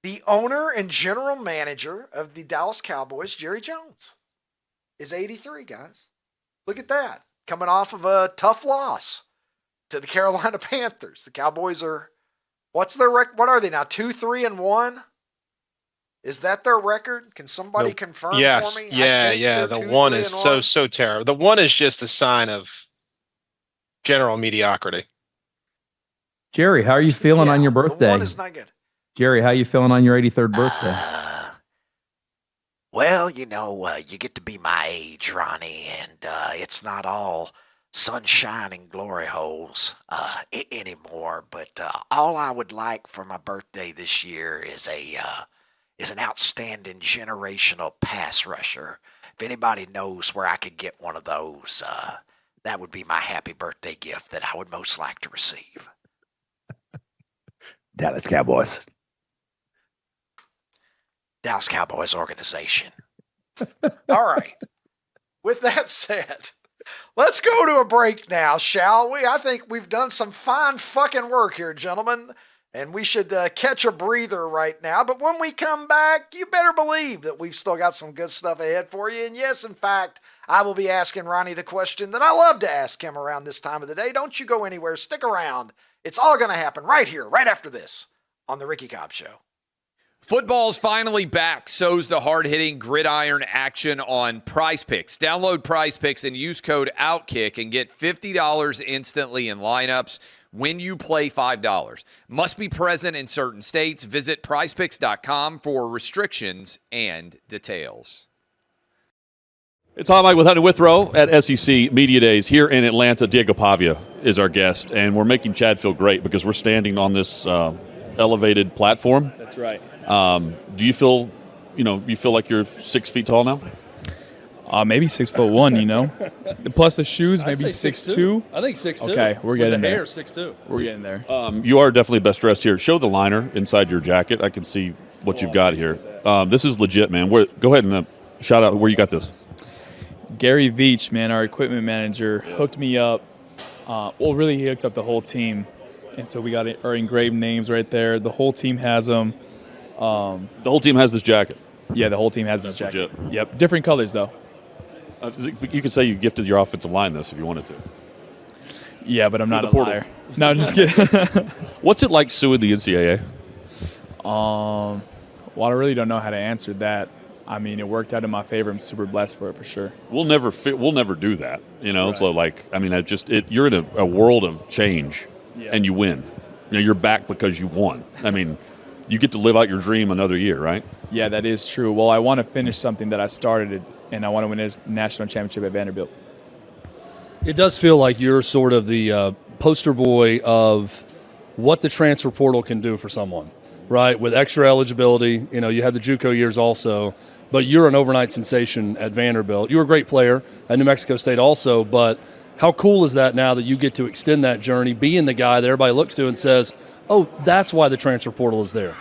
The owner and general manager of the Dallas Cowboys, Jerry Jones, is 83. Guys, look at that. Coming off of a tough loss to the Carolina Panthers. The Cowboys are. What's their record? What are they now? 2-3-1? Is that their record? Can somebody confirm for me? Yeah. The one is so terrible. The one is just a sign of general mediocrity. Jerry, how are you feeling on your birthday? The one is not good. Jerry, how are you feeling on your 83rd birthday? Well, you get to be my age, Ronnie, and it's not all sunshine and glory holes anymore. But all I would like for my birthday this year is is an outstanding generational pass rusher. If anybody knows where I could get one of those, that would be my happy birthday gift that I would most like to receive. Dallas Cowboys. Dallas Cowboys organization. All right. With that said, let's go to a break now, shall we? I think we've done some fine fucking work here, gentlemen, and we should catch a breather right now. But when we come back, you better believe that we've still got some good stuff ahead for you. And yes, in fact, I will be asking Ronnie the question that I love to ask him around this time of the day. Don't you go anywhere. Stick around. It's all going to happen right here, right after this on The Ricky Cobb Show. Football's finally back. So's the hard-hitting gridiron action on Prize Picks. Download Prize Picks and use code OUTKICK and get $50 instantly in lineups when you play $5. Must be present in certain states. Visit prizepicks.com for restrictions and details. It's Hot Mike with Hunter Withrow at SEC Media Days here in Atlanta. Diego Pavia is our guest, and we're making Chad feel great because we're standing on this elevated platform. That's right. Do you feel, you feel like you're 6 feet tall now? Maybe 6'1", Plus the shoes, maybe 6'2". I think 6'2". Okay, we're getting the there. hair, 6'2". We're getting there. You are definitely best dressed here. Show the liner inside your jacket. I can see what you've got here. This is legit, man. Go ahead and shout out where you got this. Gary Veach, man, our equipment manager, hooked me up. Really, he hooked up the whole team. And so we got our engraved names right there. The whole team has them. The whole team has this jacket. Yeah, the whole team has this jacket. Legit. Yep, different colors, though. You could say you gifted your offensive line this if you wanted to. Yeah, but I'm not a portal. liar. No, I'm just kidding. What's it like suing the NCAA? I really don't know how to answer that. I mean, it worked out in my favor. I'm super blessed for it, for sure. We'll never do that, Right. So you're in a world of change, and you win. You're back because you won. I mean, you get to live out your dream another year, right? Yeah, that is true. Well, I want to finish something that I started, and I want to win a national championship at Vanderbilt. It does feel like you're sort of the poster boy of what the transfer portal can do for someone, right? With extra eligibility, you had the JUCO years also, but you're an overnight sensation at Vanderbilt. You were a great player at New Mexico State also, but how cool is that now that you get to extend that journey, being the guy that everybody looks to and says, oh, that's why the transfer portal is there.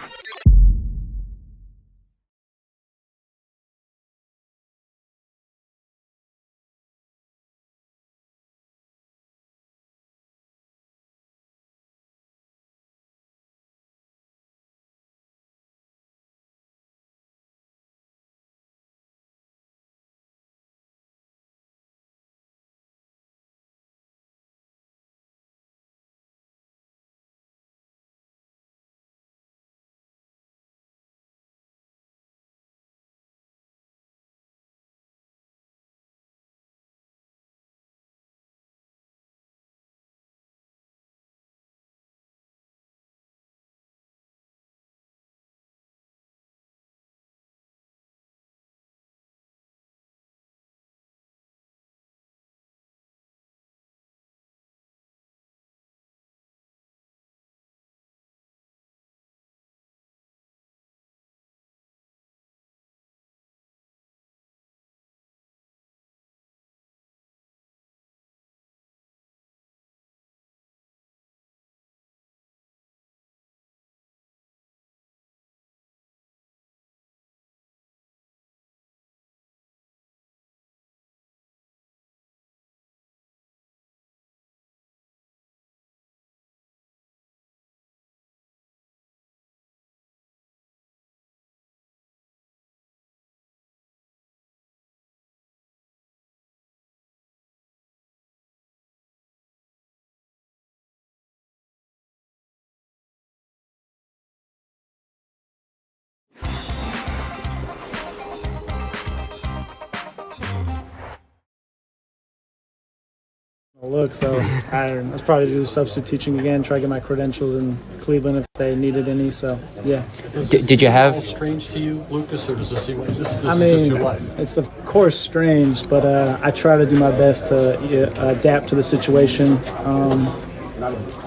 Look, so I was probably do substitute teaching again, try to get my credentials in Cleveland if they needed any. So yeah. Did you have strange to you, Lucas, or does this seem this I is mean, just your life? It's of course strange, but I try to do my best to adapt to the situation.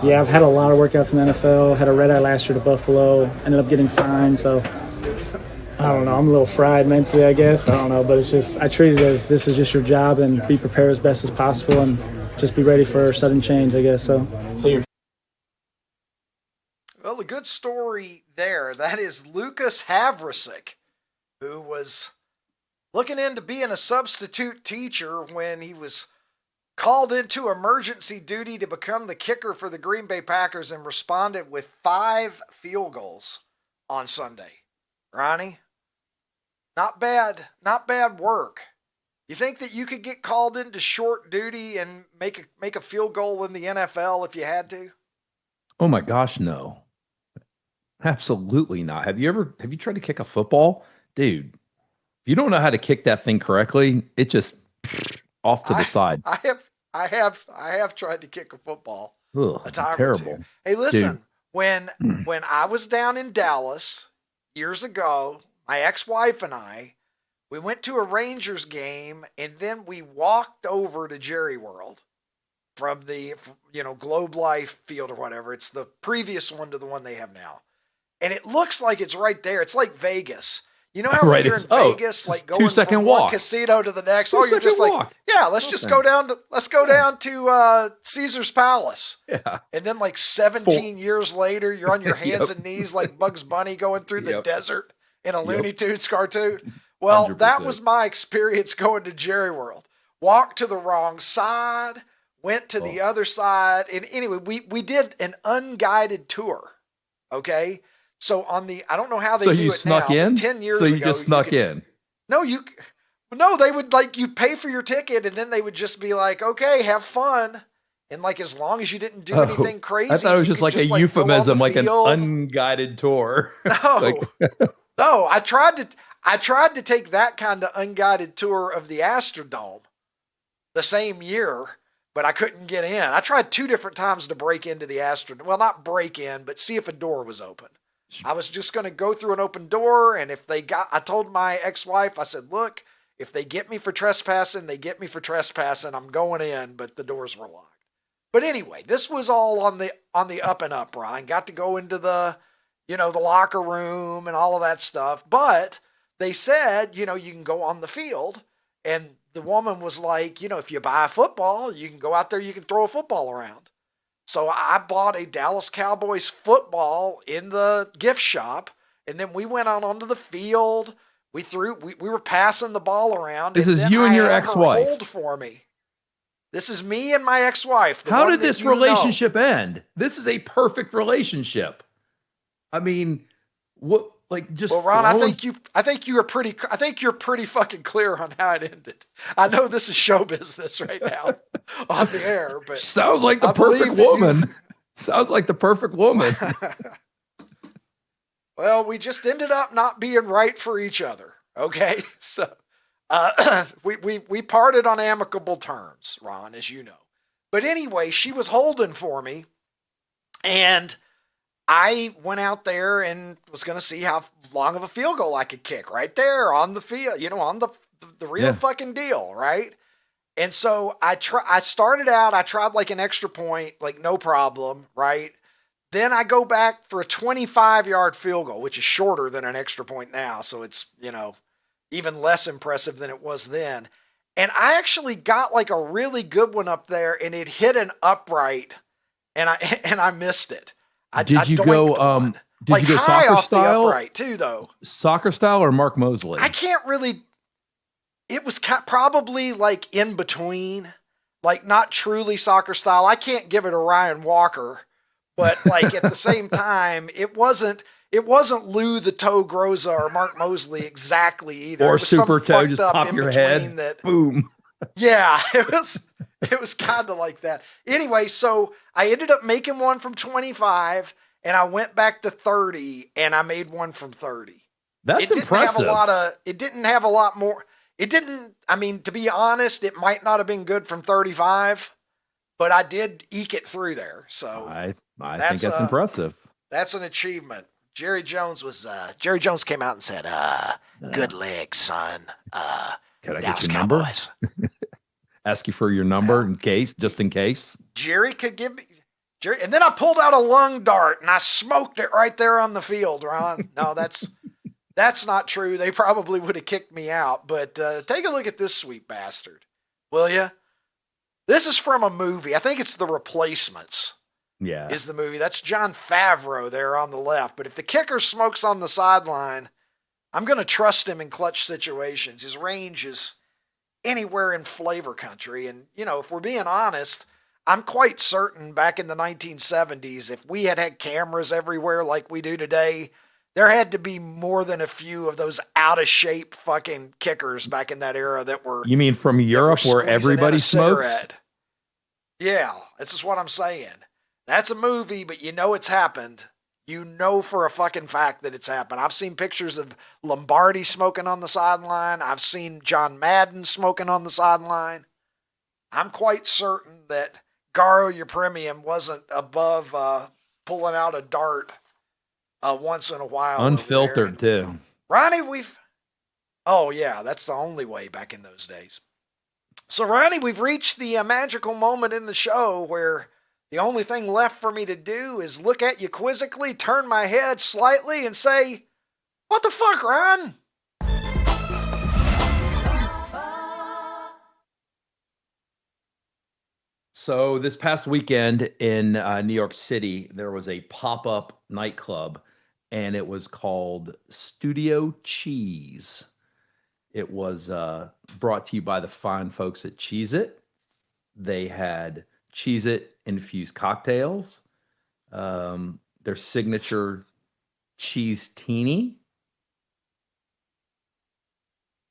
Yeah, I've had a lot of workouts in the NFL. Had a red eye last year to Buffalo. Ended up getting signed, so don't know. I'm a little fried mentally, I guess. I don't know, but it's just I treat it as this is just your job and be prepared as best as possible and just be ready for sudden change, I guess. So you're. Well, a good story there. That is Lucas Havrasik, who was looking into being a substitute teacher when he was called into emergency duty to become the kicker for the Green Bay Packers and responded with 5 field goals on Sunday. Ronnie, not bad work. You think that you could get called into short duty and make a field goal in the NFL if you had to? Oh my gosh, no. Absolutely not. Have you tried to kick a football? Dude, if you don't know how to kick that thing correctly, it just off to the side. I have tried to kick a football. Ugh, a time terrible. or two. Hey, listen, Dude. when I was down in Dallas years ago, my ex-wife and I, we went to a Rangers game and then we walked over to Jerry World from the, Globe Life Field or whatever. It's the previous one to the one they have now. And it looks like it's right there. It's like Vegas. You know how when you're in Vegas, like going from one casino to the next, you're just like, let's just go down to Caesar's Palace. Yeah. And then like 17 years later, you're on your hands and knees like Bugs Bunny going through the desert in a Looney Tunes cartoon. Well, 100%. that was my experience going to Jerry World. Walked to the wrong side, went to the other side. And anyway, we did an unguided tour. Okay. So I don't know how they do it now. So you snuck in? 10 years ago. So you just snuck in? No, they would you pay for your ticket and then they would just be like, okay, have fun. And like, as long as you didn't do anything crazy. I thought it was just like a euphemism, like an unguided tour. No, no, I tried to take that kind of unguided tour of the Astrodome the same year, but I couldn't get in. I tried 2 different times to break into the Astrodome. Well, not break in, but see if a door was open. I was just going to go through an open door. And I told my ex-wife, I said, look, if they get me for trespassing, they get me for trespassing. I'm going in, but the doors were locked. But anyway, this was all on the up and up, Brian. Got to go into the locker room and all of that stuff. But they said, you can go on the field. And the woman was like, if you buy a football, you can go out there, you can throw a football around. So I bought a Dallas Cowboys football in the gift shop, and then we went out onto the field. We were passing the ball around. This is you and your ex-wife. Hold for me. This is me and my ex-wife. How did this relationship end? This is a perfect relationship. I mean, what? Like, just well, Ron, I think you're pretty fucking clear on how it ended. I know this is show business right now on the air, but sounds like the perfect woman. Sounds like the perfect woman. Well, we just ended up not being right for each other. Okay, so we parted on amicable terms, Ron, as you know. But anyway, she was holding for me, and I went out there and was going to see how long of a field goal I could kick right there on the field, on the real fucking deal, right? And so I started out, I tried like an extra point, like no problem, right? Then I go back for a 25-yard field goal, which is shorter than an extra point now. So it's, even less impressive than it was then. And I actually got like a really good one up there, and it hit an upright, and I missed it. Did you go high soccer off style? The upright too, though. Soccer style or Mark Mosley? I can't really. It was probably like in between, like not truly soccer style. I can't give it a Ryan Walker, but like at the same time, it wasn't Lou the Toe Groza or Mark Mosley exactly either. Or Super Toe, just pop your head. Boom. Yeah, it was kind of like that. Anyway, so I ended up making one from 25, and I went back to 30, and I made one from 30. That's impressive. It didn't have a lot more. It didn't, to be honest, it might not have been good from 35, but I did eke it through there. So I think that's impressive. That's an achievement. Jerry Jones came out and said, good leg, son. Can I Dallas get your number? Cowboys. Ask you for your number just in case. Jerry could give me Jerry, and then I pulled out a lung dart and I smoked it right there on the field, Ron. No, that's That's not true. They probably would have kicked me out. But take a look at this sweet bastard, will you? This is from a movie. I think it's The Replacements. Yeah. Is the movie. That's Jon Favreau there on the left. But if the kicker smokes on the sideline, I'm going to trust him in clutch situations. His range is anywhere in flavor country. And, if we're being honest, I'm quite certain back in the 1970s, if we had had cameras everywhere like we do today, there had to be more than a few of those out of shape fucking kickers back in that era that were. You mean from Europe where everybody smokes? Yeah, this is what I'm saying. That's a movie, but it's happened. You know for a fucking fact that it's happened. I've seen pictures of Lombardi smoking on the sideline. I've seen John Madden smoking on the sideline. I'm quite certain that Garo Your Premium wasn't above pulling out a dart once in a while. Unfiltered, too. Ronnie, oh, yeah, that's the only way back in those days. So, Ronnie, we've reached the magical moment in the show where the only thing left for me to do is look at you quizzically, turn my head slightly, and say, "What the fuck, Ron?" So this past weekend in New York City, there was a pop-up nightclub, and it was called Studio Cheese. It was brought to you by the fine folks at Cheez-It. They had Cheez-It infused cocktails, their signature cheese teeny.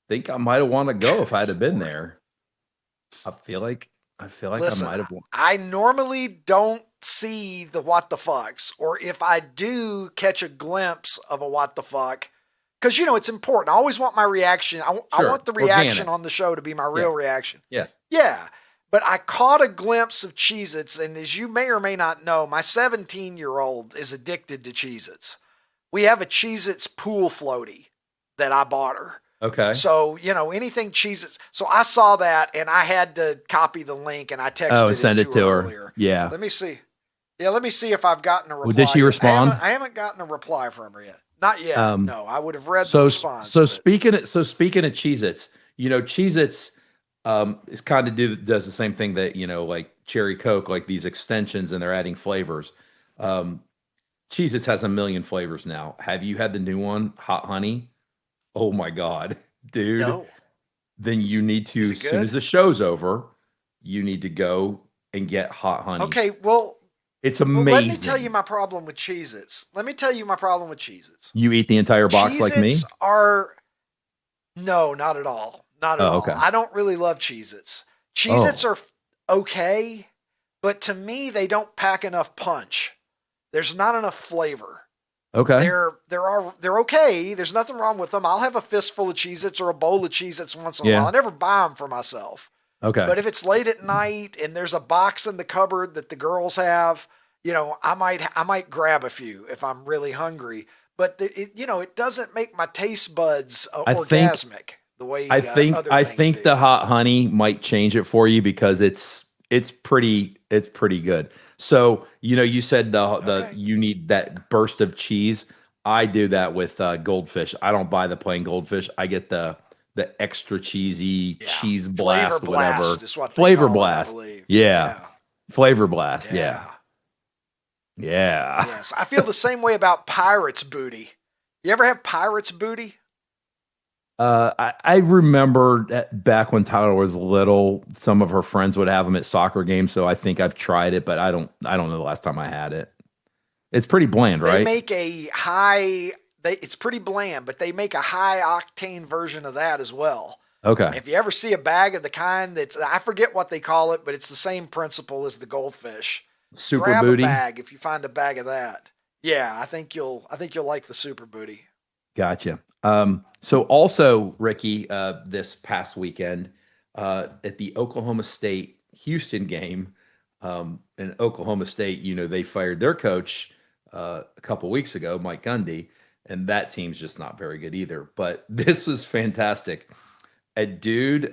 Think I might have wanted to go if I'd have been there. I feel like Listen, I might have. I normally don't see the what the fucks, or if I do catch a glimpse of a what the fuck, because it's important. I always want my reaction. I want the reaction on the show to be my real reaction. Yeah. But I caught a glimpse of Cheez-Its, and as you may or may not know, my 17-year-old is addicted to Cheez-Its. We have a Cheez-Its pool floaty that I bought her. Okay. So, anything Cheez-Its. So I saw that, and I had to copy the link, and I texted send it to her earlier. Yeah. Let me see. Yeah, let me see if I've gotten a reply. Well, did she respond? I haven't gotten a reply from her yet. Not yet. No, I would have read the response. So speaking of Cheez-Its, Cheez-Its is kind of does the same thing that, like Cherry Coke, like these extensions, and they're adding flavors. Cheez-Its has a million flavors now. Have you had the new one, Hot Honey? Oh my God, dude. No. Then you need to, as soon as the show's over, you need to go and get Hot Honey. Okay, well, it's amazing. Let me tell you my problem with Cheez-Its. You eat the entire box like me? No, not at all. Not at all. Okay. I don't really love Cheez-Its. Cheez-Its are okay, but to me, they don't pack enough punch. There's not enough flavor. Okay. They're okay. There's nothing wrong with them. I'll have a fistful of Cheez-Its or a bowl of Cheez-Its once in a while. I never buy them for myself. Okay. But if it's late at night and there's a box in the cupboard that the girls have, I might grab a few if I'm really hungry. But it doesn't make my taste buds orgasmic the way I think the Hot Honey might change it for you because it's pretty good. So, you said you need that burst of cheese. I do that with Goldfish. I don't buy the plain Goldfish. I get the extra cheesy cheese blast, Flavor whatever. Blast is what they Flavor call Blast. it, I believe. Yeah. Flavor Blast. Yeah. Yes. I feel the same way about Pirates Booty. You ever have Pirates Booty? I remember back when Tyler was little, some of her friends would have them at soccer games. So I think I've tried it, but I don't know the last time I had it. It's pretty bland, right? They make it's pretty bland, but they make a high octane version of that as well. Okay. If you ever see a bag of the kind I forget what they call it, but it's the same principle as the Goldfish. Super Grab Booty. a bag if you find a bag of that. Yeah, I think you'll like the Super Booty. Gotcha. So also, Ricky, this past weekend at the Oklahoma State Houston game, in Oklahoma State, they fired their coach a couple weeks ago, Mike Gundy, and that team's just not very good either. But this was fantastic. A dude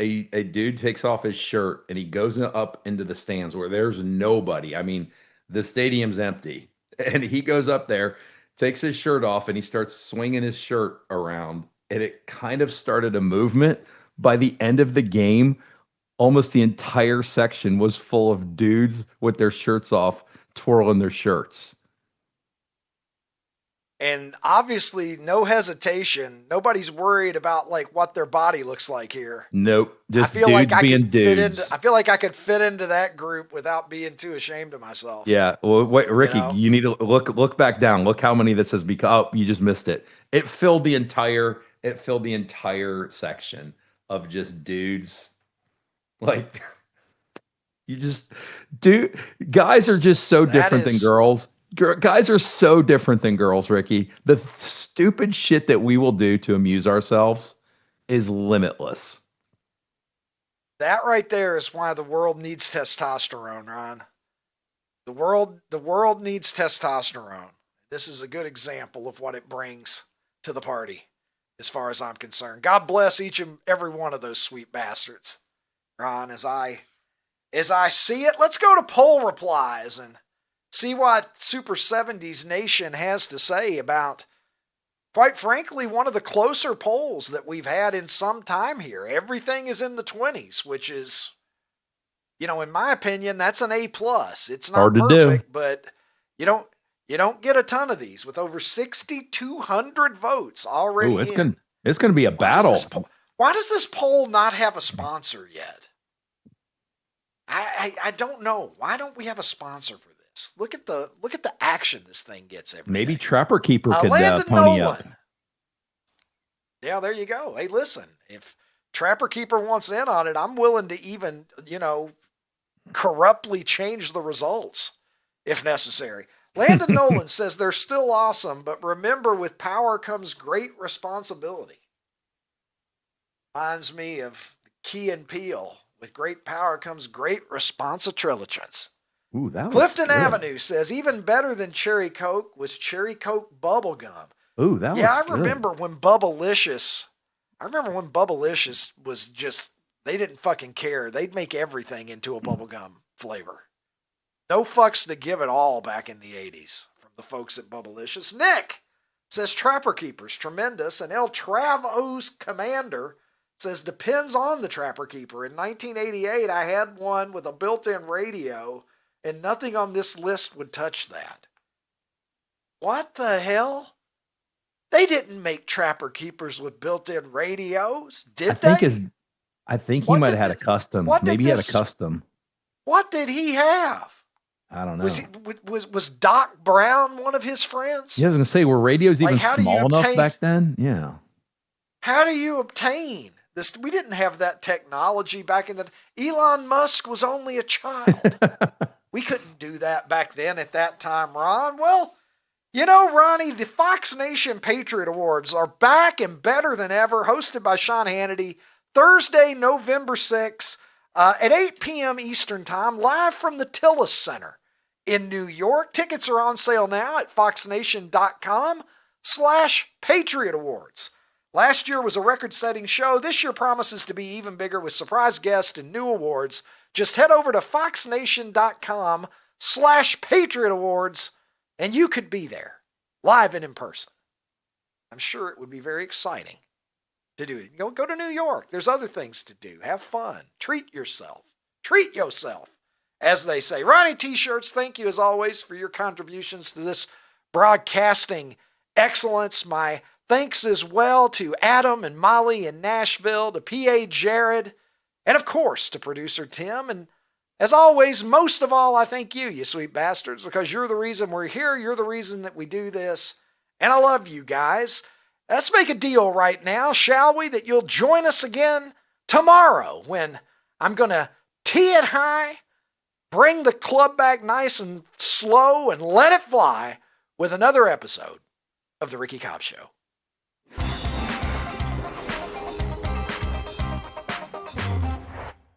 takes off his shirt and he goes up into the stands where there's nobody. I mean, the stadium's empty, and he goes up there takes his shirt off, and he starts swinging his shirt around, and it kind of started a movement. By the end of the game, almost the entire section was full of dudes with their shirts off, twirling their shirts. And obviously, no hesitation. Nobody's worried about like what their body looks like here. Nope, just I feel dudes like I being could fit dudes. into. I feel like I could fit into that group without being too ashamed of myself. Yeah. Well, wait, Ricky, You know? you need to look back down. Look how many this has become. Oh, you just missed it. It filled the entire section of just dudes. Like, guys are just so different than girls. Guys are so different than girls, Ricky. The stupid shit that we will do to amuse ourselves is limitless. That right there is why the world needs testosterone, Ron. The world needs testosterone. This is a good example of what it brings to the party, as far as I'm concerned. God bless each and every one of those sweet bastards. Ron, as I see it, let's go to poll replies and see what Super 70s Nation has to say about, quite frankly, one of the closer polls that we've had in some time here. Everything is in the 20s, which is, in my opinion, that's an A+. It's not hard to perfect, do, but you don't get a ton of these with over 6,200 votes already. Ooh, it's gonna be a battle. Why does this poll not have a sponsor yet? I don't know. Why don't we have a sponsor for this? Look at the action this thing gets every Maybe day. Trapper Keeper could Landon pony Nolan. up. Yeah, there you go. Hey, listen, if Trapper Keeper wants in on it, I'm willing to even, corruptly change the results if necessary. Landon Nolan says they're still awesome, but remember, with power comes great responsibility. Reminds me of Key and Peele. With great power comes great responsibility. Ooh, that was Clifton good. Avenue says even better than Cherry Coke was Cherry Coke bubble gum. Ooh, that was I good. remember when Bubblicious was just, they didn't fucking care. They'd make everything into a bubblegum flavor. No fucks to give at all back in the 80s from the folks at Bubblicious. Nick says Trapper Keeper's tremendous, and El Travo's Commander says depends on the Trapper Keeper. In 1988, I had one with a built-in radio, and nothing on this list would touch that. What the hell? They didn't make Trapper Keepers with built-in radios, did they? I think he might have had a custom. Maybe he had a custom. What did he have? I don't know. Was Doc Brown one of his friends? Yeah, I was going to say, were radios even how do you small enough obtain- back then? Yeah. How do you obtain this? We didn't have that technology back in the... Elon Musk was only a child. We couldn't do that back then at that time, Ron. Well, Ronnie, the Fox Nation Patriot Awards are back and better than ever, hosted by Sean Hannity, Thursday, November 6th at 8 p.m. Eastern Time, live from the Tillis Center in New York. Tickets are on sale now at foxnation.com/Patriot Awards. Last year was a record-setting show. This year promises to be even bigger with surprise guests and new awards. Just head over to foxnation.com/Patriot Awards and you could be there, live and in person. I'm sure it would be very exciting to do it. Go to New York. There's other things to do. Have fun. Treat yourself. Treat yourself, as they say. Ronnie T-shirts, thank you as always for your contributions to this broadcasting excellence. My thanks as well to Adam and Molly in Nashville, to P.A. Jared, and of course to producer Tim. And as always, most of all, I thank you, you sweet bastards, because you're the reason we're here. You're the reason that we do this. And I love you guys. Let's make a deal right now, shall we, that you'll join us again tomorrow when I'm going to tee it high, bring the club back nice and slow, and let it fly with another episode of The Ricky Cobb Show.